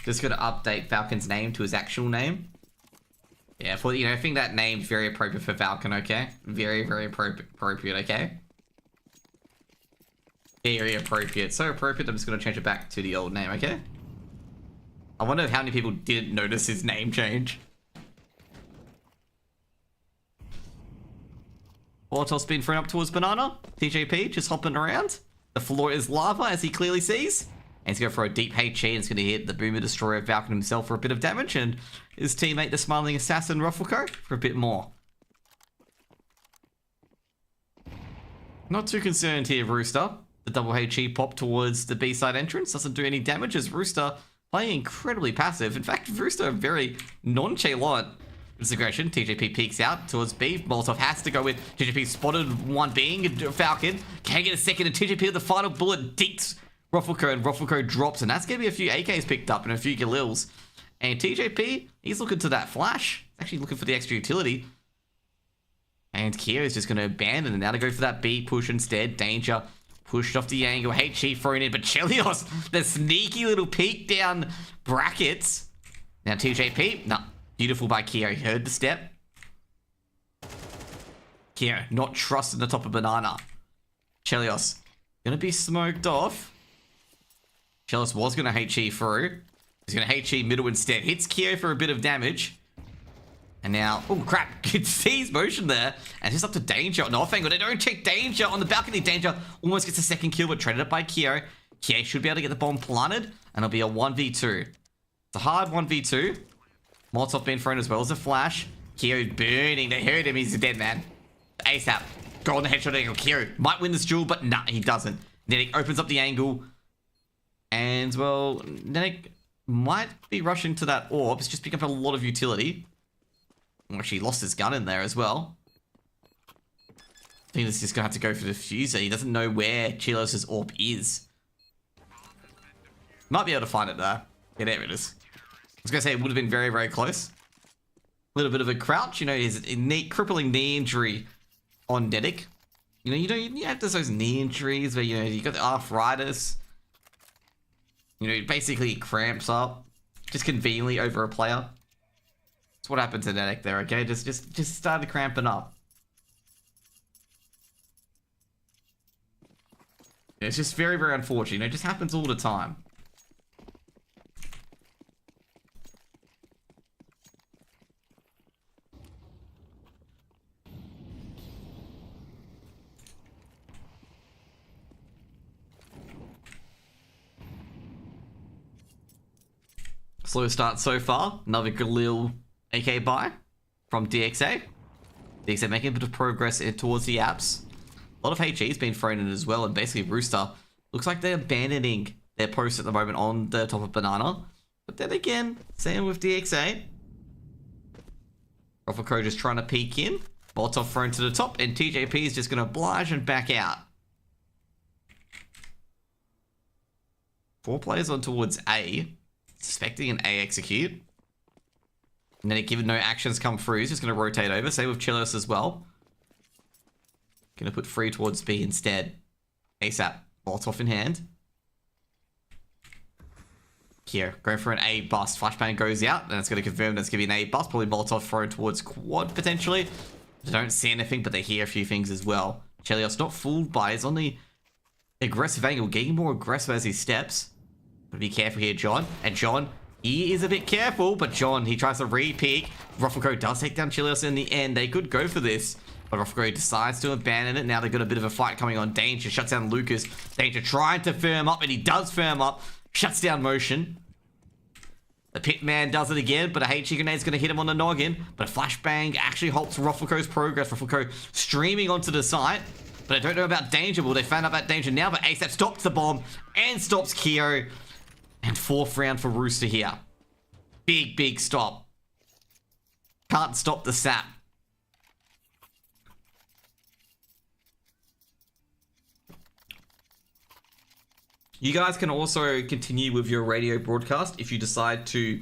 Just gonna update Falcon's name to his actual name. Yeah, for I think that name's very appropriate for Falcon, okay? Very, very appropriate, okay? Very appropriate. So appropriate, I'm just gonna change it back to the old name, okay? I wonder how many people didn't notice his name change. Auto's been thrown up towards banana. TJP just hopping around. The floor is lava, as he clearly sees. And he's going to throw a deep HE, and it's going to hit the Boomer Destroyer Falcon himself for a bit of damage, and his teammate, the Smiling Assassin Ruffleco, for a bit more. Not too concerned here, Rooster. the double HE pop towards the B side entrance. Doesn't do any damage as Rooster playing incredibly passive. In fact, Rooster very nonchalant. This aggression. TJP peeks out towards B. Molotov has to go with TJP spotted one being Falcon. Can't get a second, and TJP with the final bullet dinks Ruffleco, and Ruffleco drops, and that's going to be a few AKs picked up and a few Galils. And TJP, he's looking to that flash. He's actually looking for the extra utility. And Kyo is just going to abandon and now to go for that B push instead. Danger pushed off the angle. HE thrown in, but Chelios, the sneaky little peek down brackets. Now TJP, no, beautiful by Kyo. He heard the step. Kyo, not trusting the top of banana. Chelios, going to be smoked off. Chelios was going to HE through. He's going to HE middle instead. Hits Kyo for a bit of damage. And now, oh crap, it sees motion there. And just up to Danger on the off angle. They don't check Danger on the balcony. Danger almost gets a second kill, but traded up by Kyo. Kyo should be able to get the bomb planted, and it'll be a 1v2. It's a hard 1v2. Molotov being thrown as well as a flash. Kyo burning. They heard him. He's a dead man. ASAP. Go on the headshot angle. Kyo might win this duel, but nah, he doesn't. Then he opens up the angle. And, well, Nenek might be rushing to that orb. It's just picking up a lot of utility. Actually, he lost his gun in there as well. I think he's just going to have to go for the diffuser. He doesn't know where Chelios' orb is. Might be able to find it there. Yeah, there it is. I was going to say it would have been very, very close. A little bit of a crouch. You know, his crippling knee injury on Dedic. You know, you have those knee injuries where, you know, you got the arthritis. You know, basically cramps up just conveniently over a player. That's what happened to Nedek there, okay? Just started cramping up. It's just very, very unfortunate. You know, it just happens all the time. Slow start so far. Another Galil AK buy from DXA. DXA making a bit of progress towards the apps. A lot of HE's been thrown in as well, and basically Rooster looks like they're abandoning their post at the moment on the top of banana. But then again, same with DXA. Ruffleco just trying to peek in. Molotov thrown to the top, and TJP is just going to oblige and back out. 4 players on towards A. Suspecting an A execute. And then given no actions come through, he's just going to rotate over. Same with Chelios as well. Going to put 3 towards B instead. ASAP. Molotov in hand. Here, going for an A bust. Flashbang goes out, and it's going to confirm that's going to be an A bust. Probably Molotov thrown towards quad potentially. They don't see anything, but they hear a few things as well. Chelios not fooled by his on the aggressive angle, getting more aggressive as he steps. But be careful here, John. And John, he is a bit careful, but John, he tries to re-peek. Ruffleco does take down Chelios in the end. They could go for this, but Ruffleco decides to abandon it. Now they've got a bit of a fight coming on. Danger shuts down Lucas. Danger trying to firm up, and he does firm up. Shuts down motion. The Pitman does it again, but a HE grenade's going to hit him on the noggin. But a flashbang actually halts Ruffleco's progress. Ruffleco streaming onto the site. But I don't know about Danger. Well, they found out about Danger now, but ASAP stops the bomb and stops Kyo. And 4th round for Rooster here. Big, big stop. Can't stop the sap. You guys can also continue with your radio broadcast if you decide to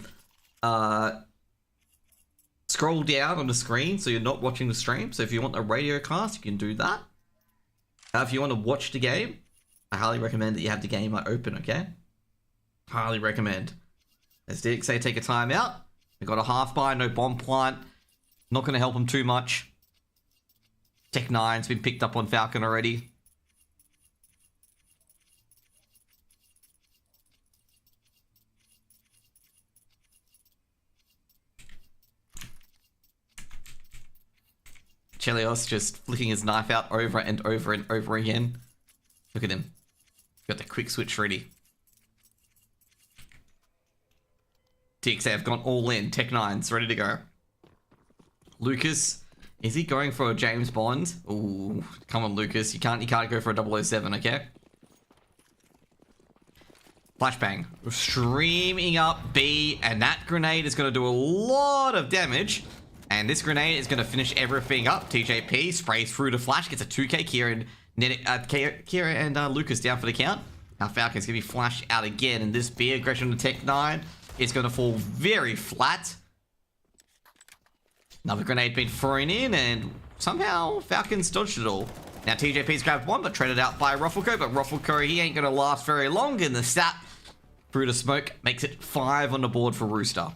scroll down on the screen so you're not watching the stream. So if you want a radio cast, you can do that. If you want to watch the game, I highly recommend that you have the game open, okay? Highly recommend. As DXA take a timeout. We got a half buy, no bomb plant. Not going to help them too much. Tech 9's been picked up on Falcon already. Chelios just flicking his knife out over and over and over again. Look at him. Got the quick switch ready. DXA have gone all in. Tech 9's ready to go. Lucas, is he going for a James Bond? Ooh, come on, Lucas. You can't go for a 007, okay? Flashbang. Streaming up B, and that grenade is going to do a lot of damage. And this grenade is going to finish everything up. TJP sprays through the flash, gets a 2k. Kira and Lucas down for the count. Now Falcon's going to be flashed out again, and this B aggression to Tech 9 is going to fall very flat. Another grenade being thrown in, and somehow Falcon's dodged it all. Now TJP's grabbed one, but traded out by Ruffleco, but Ruffleco, he ain't going to last very long, and the stat through the smoke makes it 5 on the board for Rooster.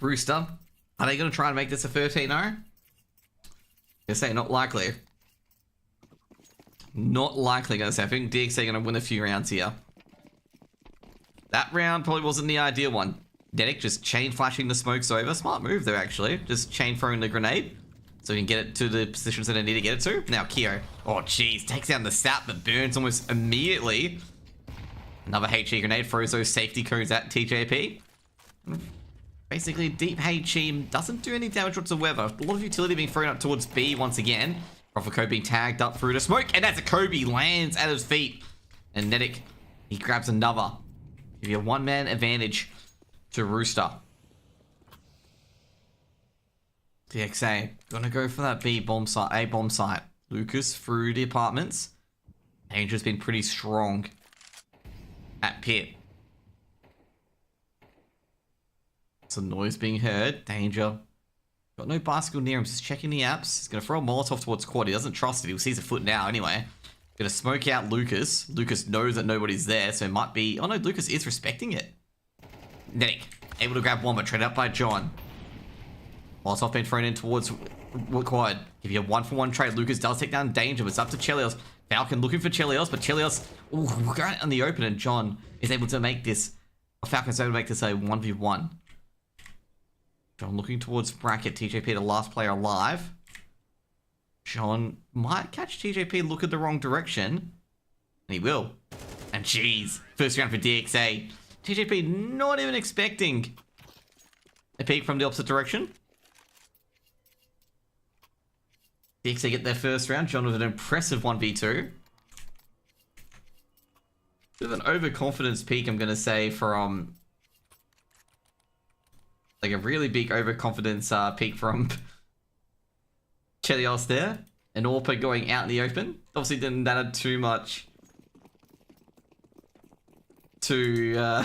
Rooster, are they going to try and make this a 13-0? I say not likely. Not likely, guys. I think DXA are going to win a few rounds here. That round probably wasn't the ideal one. Dedic just chain flashing the smokes over. Smart move there, actually. Just chain throwing the grenade so he can get it to the positions that I need to get it to. Now Kyo. Oh, jeez. Takes down the sap but burns almost immediately. Another HE grenade throws those safety codes at TJP. Basically, deep HE doesn't do any damage whatsoever. A lot of utility being thrown up towards B once again. Ruffleco being tagged up through the smoke. And that's a Kobe. Lands at his feet. And Nedic, he grabs another. Give you a one-man advantage to Rooster. DXA, gonna go for that B bomb site, A bomb site. Lucas through the apartments. Danger's been pretty strong at pit. Some noise being heard. Danger. Got no bicycle near him. Just checking the apps. He's going to throw a Molotov towards quad. He doesn't trust it. He sees a foot now anyway. Going to smoke out Lucas. Lucas knows that nobody's there, so it might be... Oh no, Lucas is respecting it. Nedic. Able to grab one, but traded up by John. Molotov being thrown in towards quad. Give you a 1-for-1 trade. Lucas does take down Danger, but it's up to Chelios. Falcon looking for Chelios, but Chelios... Ooh, going on the open, and John is able to make this... Falcon's able to make this a 1v1. John looking towards bracket. TJP, the last player alive. John might catch TJP look at the wrong direction. And he will. And jeez, first round for DXA. TJP not even expecting a peek from the opposite direction. DXA get their first round. John with an impressive 1v2. Bit of an overconfidence peak, I'm going to say, from... Like a really big overconfidence peak from Chelios there. And Orpa going out in the open. Obviously didn't add too much to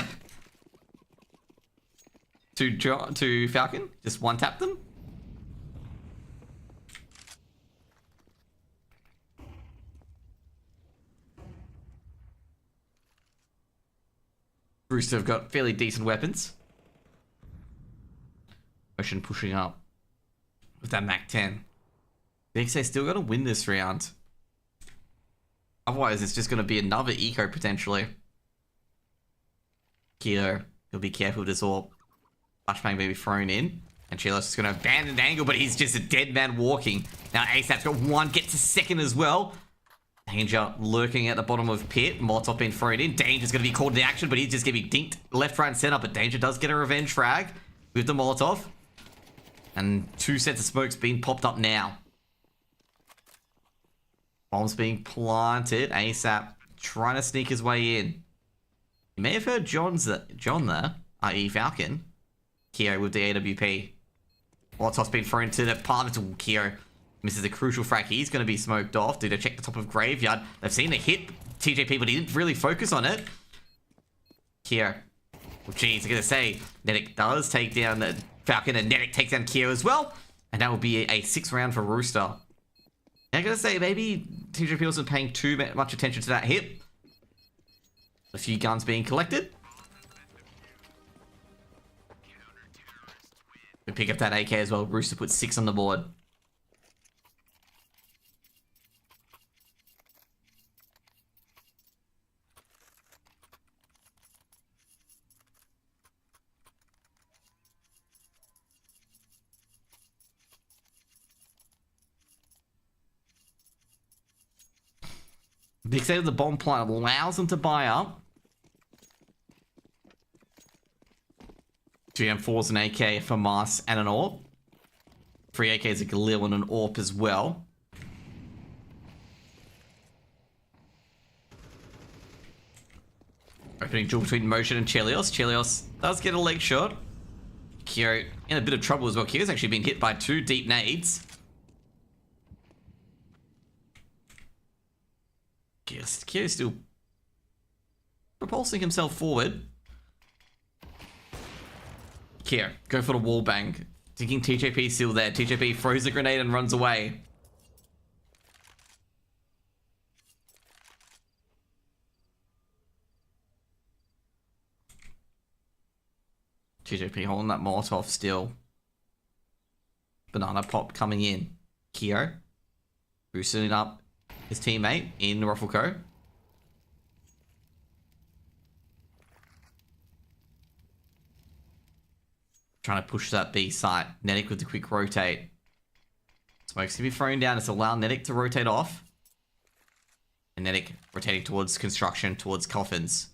Falcon. Just one tap them. Rooster have got fairly decent weapons. Ocean pushing up with that Mac 10. DXA still got to win this round. Otherwise, it's just going to be another eco potentially. Keto, he'll be careful with this orb. Flashbang may be thrown in. And Chilos is going to abandon the angle, but he's just a dead man walking. Now ASAP's got one, gets a second as well. Danger lurking at the bottom of pit. Molotov being thrown in. Danger's going to be called into action, but he's just going to be dinked left, right, and center. But Danger does get a revenge frag with the Molotov. And 2 sets of smokes being popped up now. Bombs being planted. ASAP trying to sneak his way in. You may have heard John there, i.e. Falcon. Kyo with the AWP. Molotov's been thrown to the apartment. Kyo misses a crucial frag. He's going to be smoked off. Did they check the top of Graveyard? They've seen the hit TJP, but he didn't really focus on it. Kyo. Well, geez, I'm going to say, Nedic does take down the Falcon, and Nedic takes down Kyo as well. And that will be a 6th round for Rooster. And I'm going to say, maybe TJP wasn't paying too much attention to that hit. A few guns being collected. We pick up that AK as well. Rooster puts 6 on the board. The extent of the bomb plant allows them to buy up. 2 M4s, an AK, for FAMAS, and an AWP. 3 AKs, a Galil, and an AWP as well. Opening duel between Motion and Chelios. Chelios does get a leg shot. Kyo in a bit of trouble as well. Kyo's actually been hit by 2 deep nades. Kyo's still propulsing himself forward. Kyo, go for the wall bang. Thinking TJP still there. TJP throws the grenade and runs away. TJP holding that Molotov still. Banana pop coming in. Kyo boosting up his teammate in Ruffleco. Trying to push that B site. Netic with the quick rotate. Smoke's gonna be thrown down. It's allowed Netic to rotate off. And Netic rotating towards construction, towards coffins.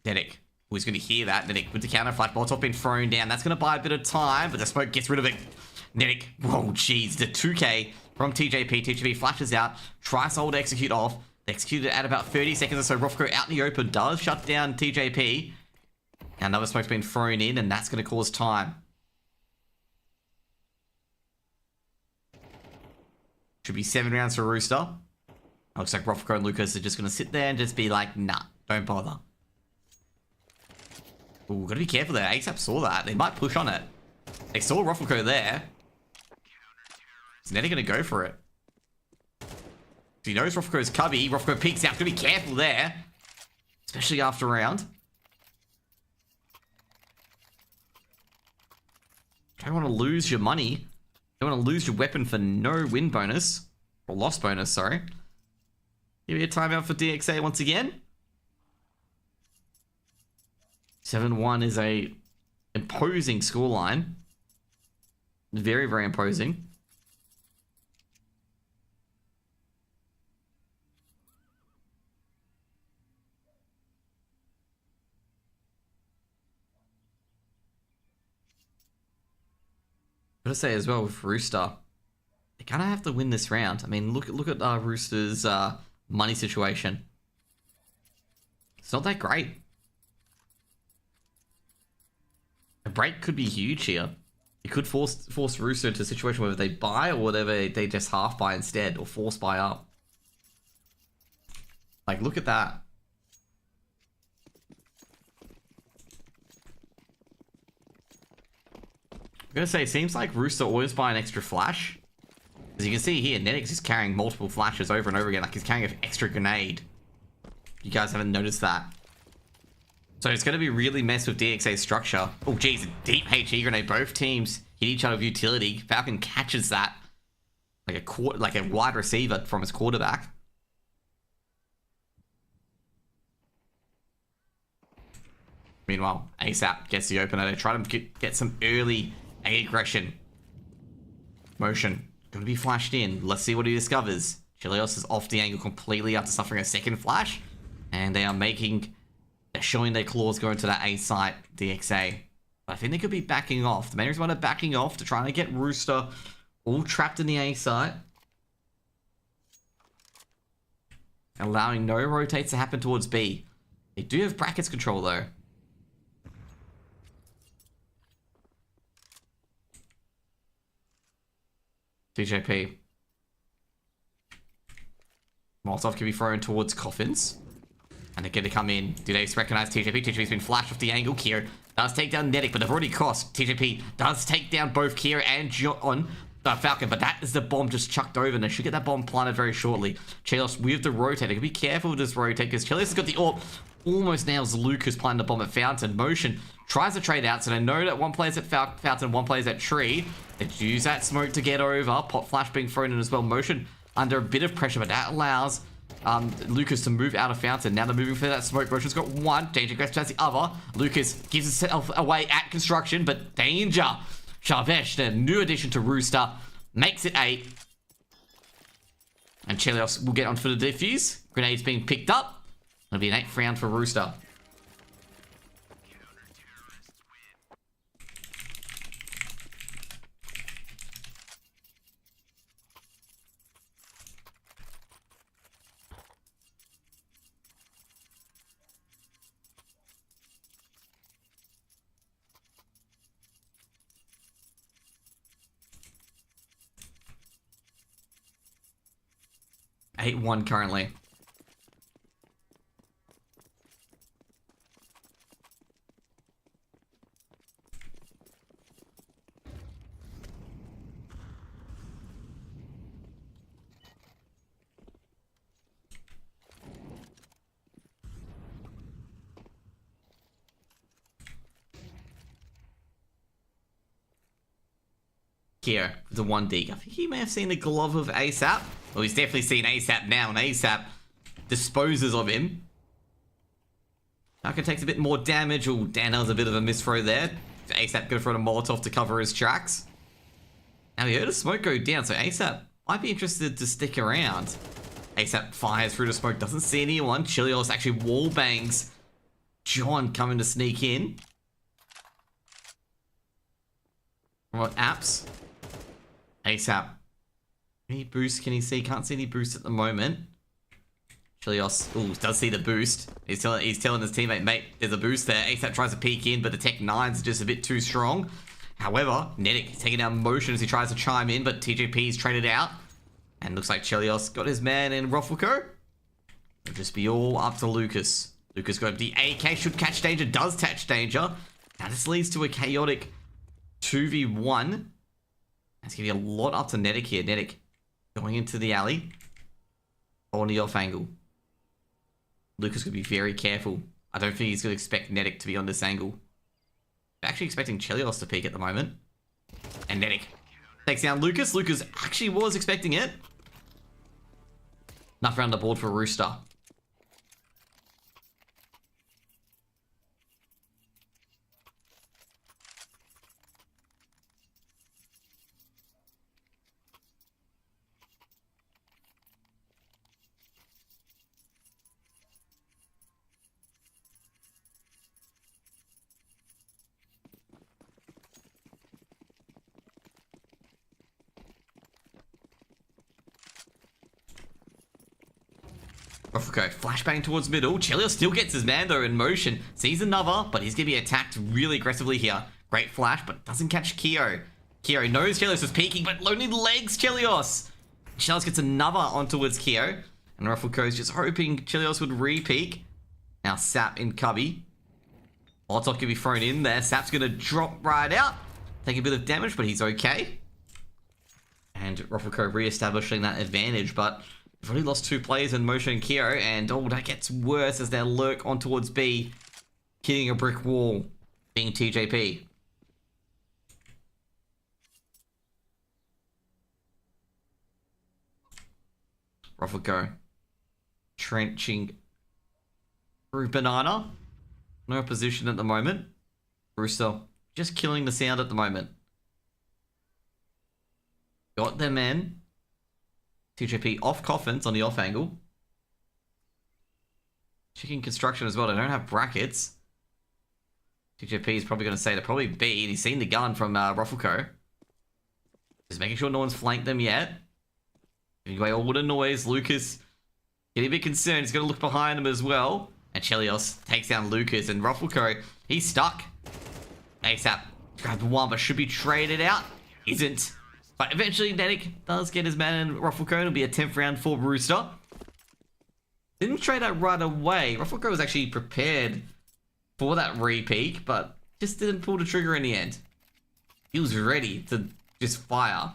Netic, who's going to hear that? Netic with the counter flash. Molotov being thrown down. That's going to buy a bit of time, but the smoke gets rid of it. Netic, whoa, jeez. The 2K from TJP. TJP flashes out. Tries to hold execute off. They executed at about 30 seconds or so. Ruffco out in the open does shut down TJP. Another smoke's been thrown in, and that's going to cause time. Should be 7 rounds for Rooster. Looks like Ruffco and Lucas are just going to sit there and just be like, nah, don't bother. Ooh, gotta be careful there. ASAP saw that. They might push on it. They saw Ruffleco there. Is Nettie gonna go for it? He knows Ruffleco's cubby. Ruffleco peeks out. Gotta be careful there. Especially after round. Don't want to lose your money. Don't want to lose your weapon for no win bonus. Or loss bonus, sorry. Give me a timeout for DXA once again. 7-1 is a imposing scoreline. Very, very imposing. I've got to say as well with Rooster, they kind of have to win this round. I mean, look at Rooster's money situation. It's not that great. A break could be huge here. It could force Rooster into a situation where they buy or whatever they just half buy instead or force buy up. Like, look at that. I'm gonna say, it seems like Rooster always buy an extra flash. As you can see here, Netix is carrying multiple flashes over and over again, like he's carrying an extra grenade. You guys haven't noticed that. So it's gonna be really messed with DXA's structure. Oh geez, a deep HE grenade. Both teams hit each other with utility. Falcon catches that like a wide receiver from his quarterback. Meanwhile, ASAP gets the opener. They try to get some early aggression. Motion. Gonna be flashed in. Let's see what he discovers. Chelios is off the angle completely after suffering a second flash. And they are they're showing their claws going to that A site, DXA. But I think they could be backing off. The main reason why they're backing off to try to get Rooster all trapped in the A site. Allowing no rotates to happen towards B. They do have brackets control though. TJP. Molotov can be thrown towards coffins. And they're going to come in. Do they recognize TJP? TJP's been flashed off the angle. Kier does take down Netic, but they've already crossed. TJP does take down both Kier and John Falcon, but that is the bomb just chucked over, and they should get that bomb planted very shortly. Chelios with the rotate. They can be careful with this rotate, because Chelios has got the AWP. Almost nails Lucas planting the bomb at Fountain. Motion tries to trade out, so they know that one player's at Fountain, one player's at Tree. They use that smoke to get over. Pop flash being thrown in as well. Motion under a bit of pressure, but that allows Lucas to move out of Fountain. Now they're moving for that smoke. Motion's got one. Danger Grasp has the other. Lucas gives himself away at construction, but danger. Sharvesh, the new addition to Rooster, makes it 8. And Chelios will get on for the defuse. Grenades being picked up. It'll be an 8th round for Rooster. 8-1 currently. Here, the 1D. I think he may have seen the glove of ASAP. Well, he's definitely seen ASAP now, and ASAP disposes of him. Naka takes a bit more damage. Oh, Dan does a bit of a misthrow there. ASAP going for a Molotov to cover his tracks. Now he heard a smoke go down, so ASAP might be interested to stick around. ASAP fires through the smoke, doesn't see anyone. Chilios actually wall bangs John coming to sneak in. What apps? ASAP. Any boost can he see? Can't see any boost at the moment. Chilios, ooh, does see the boost. He's telling his teammate, mate, there's a boost there. ASAP tries to peek in, but the Tech 9's just a bit too strong. However, Nedic taking down motion as he tries to chime in, but TJP's traded out. And looks like Chilios got his man in Ruffleco. It'll just be all up to Lucas. Lucas got the AK, should catch danger, does catch danger. Now this leads to a chaotic 2v1. That's going to be a lot up to Nedic here. Nedic going into the alley. On the off angle. Lucas could be very careful. I don't think he's going to expect Nedic to be on this angle. Actually expecting Chilios to peek at the moment. And Nedic takes down Lucas. Lucas actually was expecting it. Enough round the board for Rooster. Okay, flashbang towards middle. Chilios still gets his man though in motion. Sees another, but he's going to be attacked really aggressively here. Great flash, but doesn't catch Keo. Keo knows Chilios is peeking, but lonely legs Chilios. Chilios gets another on towards Keo. And Ruffleco's just hoping Chilios would re-peek. Now Sap in cubby. Molotov can be thrown in there. Sap's going to drop right out. Take a bit of damage, but he's okay. And Ruffleco re-establishing that advantage, but they've already lost 2 players in motion and Keo, and oh, that gets worse as they lurk on towards B, hitting a brick wall, being TJP. Ruffleco trenching through Banana. No position at the moment. Rooster just killing the sound at the moment. Got them in. TJP off coffins on the off angle. Checking construction as well. They don't have brackets. TJP is probably going to say they're probably B, and he's seen the gun from Ruffleco. Just making sure no one's flanked them yet. Giving away all the noise. Lucas getting a bit concerned. He's going to look behind him as well. And Chilios takes down Lucas, and Ruffleco, he's stuck. ASAP grabbed one, but should be traded out. Isn't. But eventually, Nedic does get his man in Ruffleco. It'll be a 10th round for Rooster. Didn't trade out right away. Ruffleco was actually prepared for that re-peek, but just didn't pull the trigger in the end. He was ready to just fire.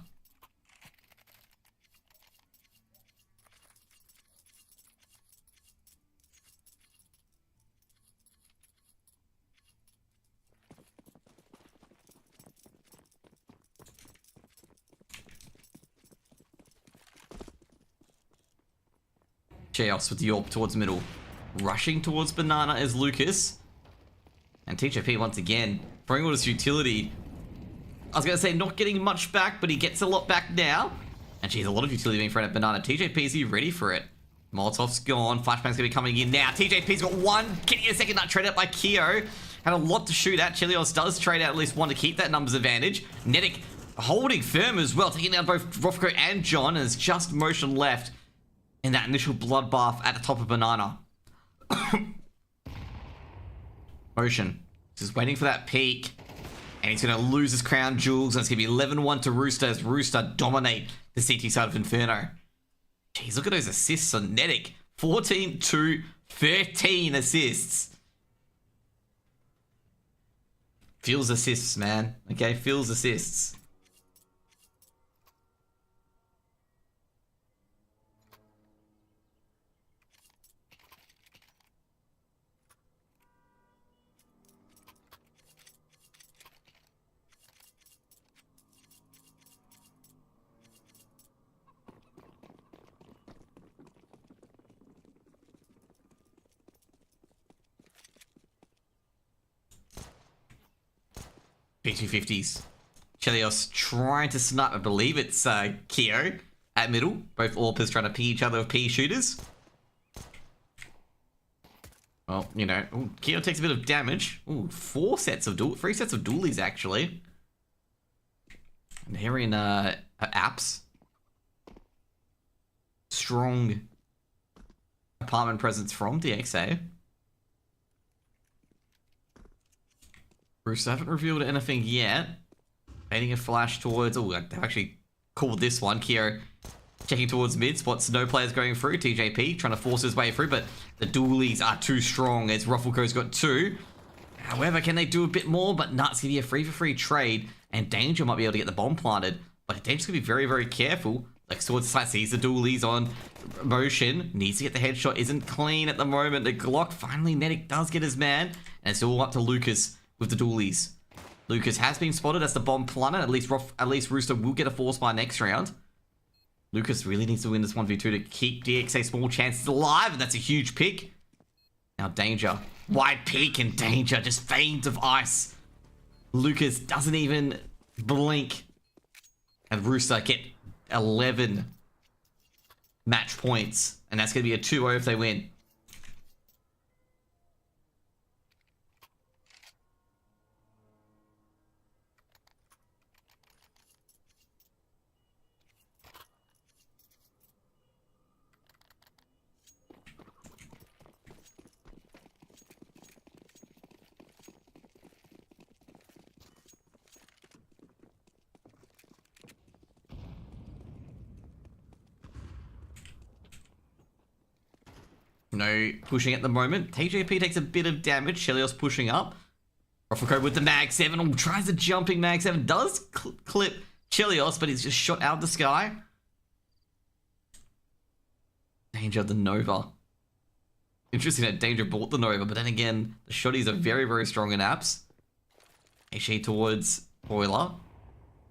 Chaos with the AWP towards middle. Rushing towards Banana is Lucas. And TJP once again, throwing all his utility. I was going to say not getting much back, but he gets a lot back now. And geez, a lot of utility being thrown at Banana. TJP, is he ready for it? Molotov's gone. Flashbang's going to be coming in now. TJP's got one. Getting a second nut traded up by Keo. Had a lot to shoot at. Chilios does trade out at least one to keep that numbers advantage. Nedic holding firm as well, taking down both Ruffleco and John, and has just motion left in that initial bloodbath at the top of Banana. Motion. Just waiting for that peak. And he's going to lose his crown jewels. And it's going to be 11-1 to Rooster as Rooster dominate the CT side of Inferno. Jeez, look at those assists on Netic. 14 to 13 assists. Feels assists, man. Okay, feels assists. P250s. Chelios trying to snipe, I believe it's Keo at middle. Both AWPers trying to pee each other with P shooters. Well, you know, ooh, Keo takes a bit of damage. Ooh, three sets of dualies actually. And here in apps. Strong apartment presence from DXA. Rooster haven't revealed anything yet. Painting a flash towards... Oh, they've actually called this one. Keo checking towards mid. Spots no players going through. TJP trying to force his way through, but the dualies are too strong as Ruffleco's got 2. However, can they do a bit more? But Nuts give you a free-for-free trade, and Danger might be able to get the bomb planted. But Danger's going to be very, very careful. Like, towards the side, sees the dualies on motion. Needs to get the headshot. Isn't clean at the moment. The Glock, finally, Netic does get his man. And it's all up to Lucas with the dualies. Lucas has been spotted as the bomb planner. At least Rooster will get a force by next round. Lucas really needs to win this 1v2 to keep DXA small chances alive, and that's a huge pick. Now Danger. Wide peek and Danger. Just veins of ice. Lucas doesn't even blink. And Rooster get 11 match points. And that's going to be a 2-0 if they win. No pushing at the moment. TJP takes a bit of damage. Chelios pushing up. Rufflecoat with the Mag 7. Oh, tries the jumping Mag 7. Does clip Chelios, but he's just shot out of the sky. Danger the Nova. Interesting that Danger bought the Nova, but then again, the shotties are very, very strong in apps. HE towards Boiler.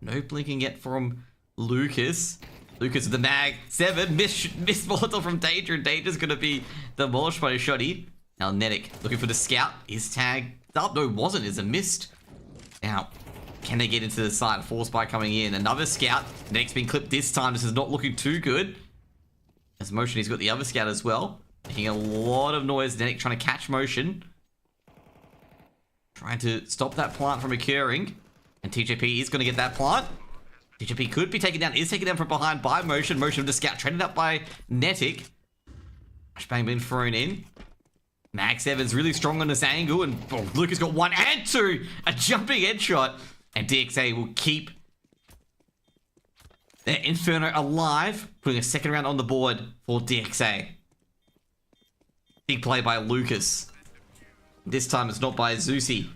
No blinking yet from Lucas. Lucas with the Mag 7. Missed Molotov from Danger, and Danger's going to be demolished by a shotty. Now Netic looking for the scout. Is tagged up. No, it wasn't. It's a missed. Now, can they get into the side? Force by coming in. Another scout. Netic's been clipped this time. This is not looking too good. As motion, he's got the other scout as well. Making a lot of noise. Netic trying to catch motion. Trying to stop that plant from occurring. And TJP is going to get that plant. TJP could be taken down, is taken down from behind by motion. Motion of the scout, traded up by Netic. Flashbang being thrown in. Mag 7's really strong on this angle, and oh, Lucas got 1 and 2. A jumping headshot. And DXA will keep their Inferno alive, putting a second round on the board for DXA. Big play by Lucas. This time it's not by Zeusy.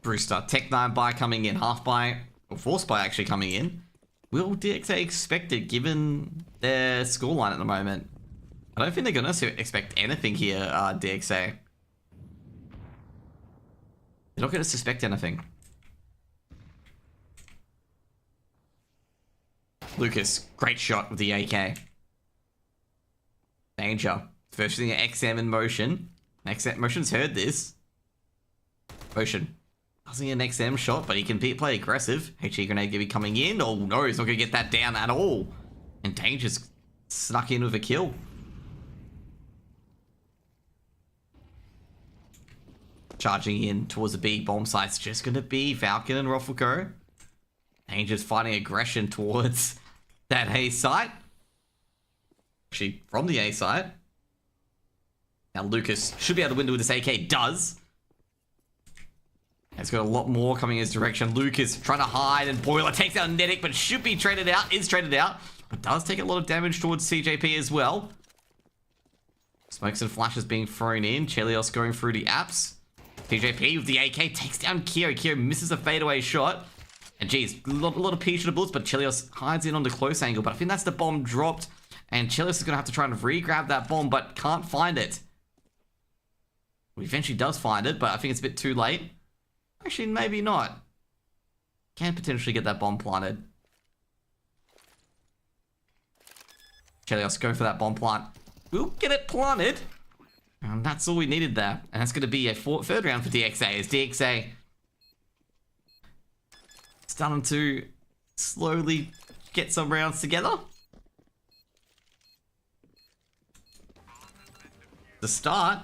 Rooster, Tech 9 buy coming in, half buy, or force buy actually coming in. Will DXA expect it given their scoreline at the moment? I don't think they're going to expect anything here, DXA. They're not going to suspect anything. Lucas, great shot with the AK. Danger. First thing XM in motion. Motion's heard this. Motion. Doesn't get an XM shot, but he can play aggressive. HE grenade gonna be coming in. Oh no, he's not gonna get that down at all. And Danger's snuck in with a kill. Charging in towards the B bomb site. It's just going to be Falcon and Ruffleco. Danger's fighting aggression towards that A site. Actually, from the A site. Now Lucas should be able to win with this AK. Does. He's got a lot more coming in his direction. Lucas trying to hide, and Boiler takes out Netic, but should be traded out. Is traded out. But does take a lot of damage towards CJP as well. Smokes and flashes being thrown in. Chelios going through the apps. CJP with the AK takes down Kyo. Kyo misses a fadeaway shot. And geez, a lot of P-shooter bullets, but Chelios hides in on the close angle. But I think that's the bomb dropped. And Chelios is going to have to try and re-grab that bomb, but can't find it. Well, eventually does find it, but I think it's a bit too late. Actually, maybe not. Can potentially get that bomb planted. Chelios going for that bomb plant. We'll get it planted. And that's all we needed there. And that's going to be a third round for DXA. As DXA starting to slowly get some rounds together. The start.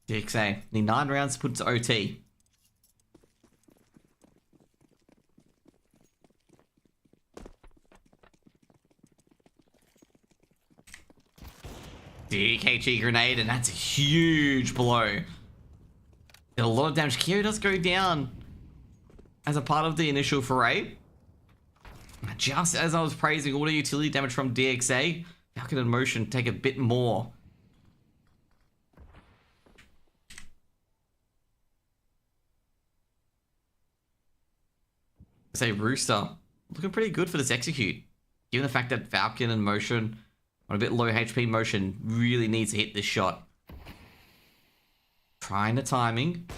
DXA, need 9 rounds to put it to OT. DKG grenade, and that's a huge blow. Did a lot of damage. Kyo does go down as a part of the initial foray. Just as I was praising all the utility damage from DXA, Falcon and Motion take a bit more. Say Rooster looking pretty good for this execute, given the fact that Falcon and Motion on a bit low HP. Motion really needs to hit this shot. Trying the timing.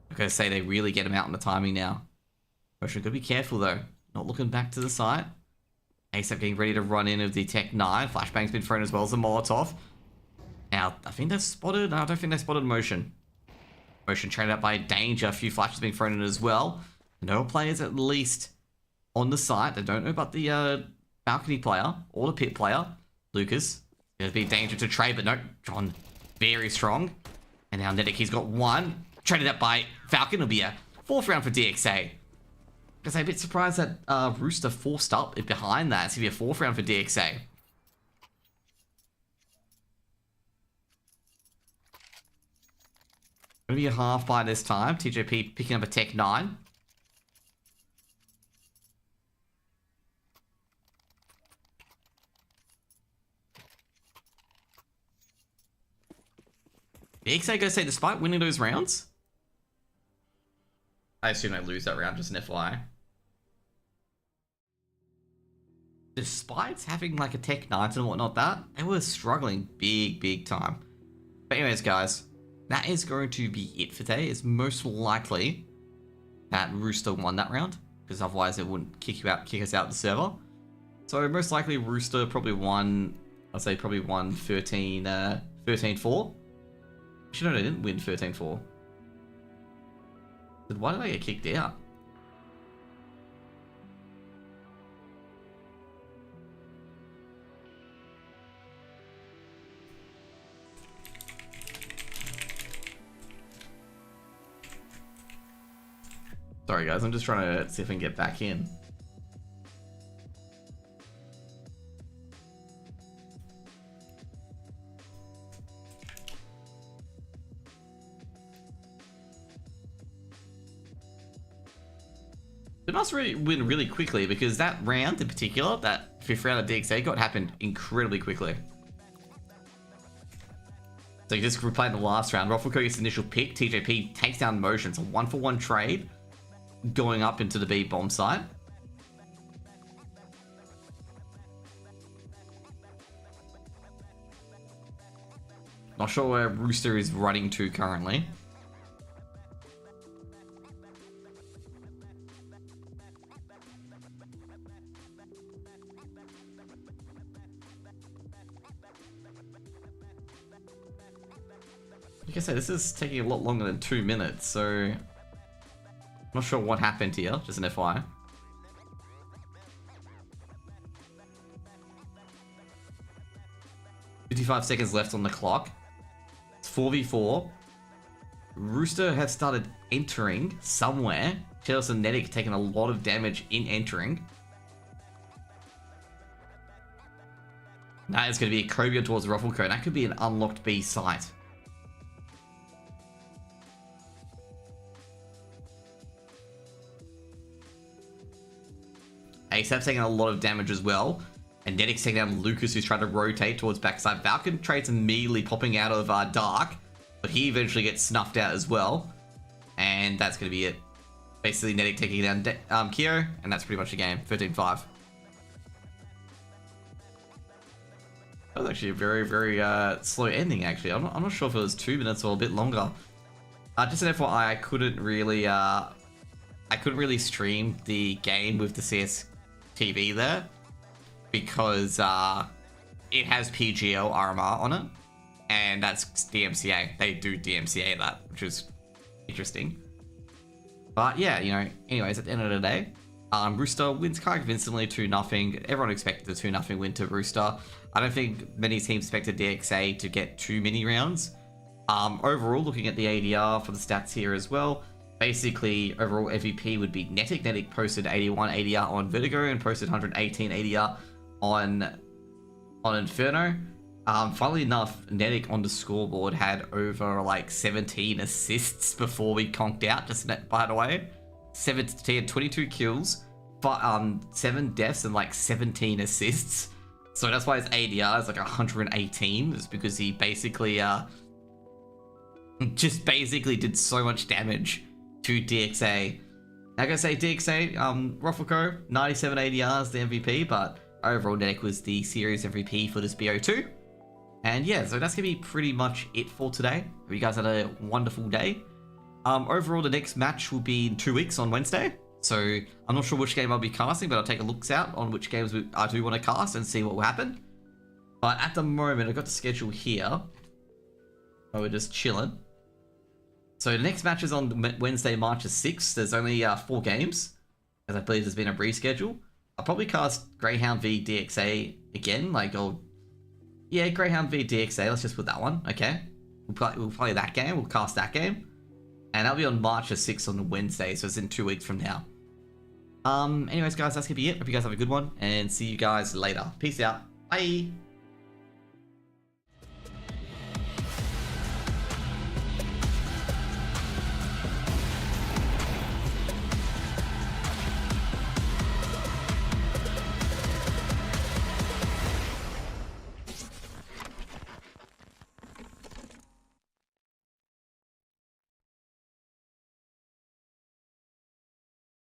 I'm gonna say they really get him out on the timing now. Motion gotta be careful though, not looking back to the side. ASAP getting ready to run in with the Tech 9. Flashbang's been thrown as well as the Molotov. Now I think they've spotted. I don't think they spotted Motion. Motion traded out by Danger. A few flashes being thrown in as well. No players at least on the site. I don't know about the balcony player or the pit player. Lucas. There's be Danger to trade, but no. John very strong. And now Netic, he's got 1. Traded out by Falcon. It'll be a 4th round for DXA. Because I'm a bit surprised that Rooster forced up behind that. It's going to be a 4th round for DXA. Going to be a half by this time. TJP picking up a Tech 9. DXA gonna say, despite winning those rounds, I assume they lose that round, just an FYI. Despite having like a Tech 9 and whatnot, they were struggling big time. But anyways, guys, that is going to be it for today. It's most likely that Rooster won that round, because otherwise it wouldn't kick us out the server. So most likely Rooster probably won, I'd say probably won 13-4. Actually, no, they didn't win 13-4. Then why did I get kicked out? Sorry guys, I'm just trying to see if I can get back in. They must really win really quickly, because that round in particular, that 5th round of DXA happened incredibly quickly. So you just replayed the last round. Ruffleco gets the initial pick. TJP takes down Motion. It's a 1-for-1 trade going up into the B bomb site. Not sure where Rooster is running to currently. like I said, this is taking a lot longer than 2 minutes, so I'm not sure what happened here, just an FYI. $55 left on the clock. It's 4v4. Rooster have started entering somewhere. Chelsea and Nedic taking a lot of damage in entering. That is going to be a Cobia towards Ruffleco. That could be an unlocked B site. ASAP's taking a lot of damage as well. And Nedic's taking down Lucas, who's trying to rotate towards backside. Falcon trades immediately popping out of Dark, but he eventually gets snuffed out as well. And that's going to be it. Basically, Nedic taking down Kyo, and that's pretty much the game. 13-5. That was actually a very, very slow ending, actually. I'm not sure if it was 2 minutes or a bit longer. Just an FYI, I couldn't really stream the game with the CS TV there because it has PGL RMR on it, and that's DMCA. They do DMCA that, which is interesting. But yeah, you know, anyways, at the end of the day, Rooster wins kind of convincingly 2-0. Everyone expected a 2-0 win to Rooster. I don't think many teams expected DXA to get too many rounds. Overall, looking at the ADR for the stats here as well, basically, overall MVP would be Nedic. Nedic posted 81 ADR on Vertigo and posted 118 ADR on Inferno. Funnily enough, Nedic on the scoreboard had over like 17 assists before we conked out, just by the way. 22 kills, but 7 deaths and like 17 assists. So that's why his ADR is like 118, is because he basically just basically did so much damage to DXA. Like I say, DXA, Ruffleco, 97 ADR is the MVP, but overall Nedic was the series MVP for this BO2. And yeah, so that's going to be pretty much it for today. Hope you guys had a wonderful day. Overall, the next match will be in 2 weeks on Wednesday. So I'm not sure which game I'll be casting, but I'll take a look out on which games I do want to cast and see what will happen. But at the moment, I've got the schedule here. Oh, we're just chilling. So the next match is on Wednesday, March 6th. There's only 4 games, as I believe there's been a reschedule. I'll probably cast Greyhound v DXA again. Yeah, Greyhound v DXA. Let's just put that one. Okay, we'll play that game. We'll cast that game, and that'll be on March 6th on Wednesday. So it's in 2 weeks from now. Anyways, guys, that's gonna be it. Hope you guys have a good one, and see you guys later. Peace out. Bye.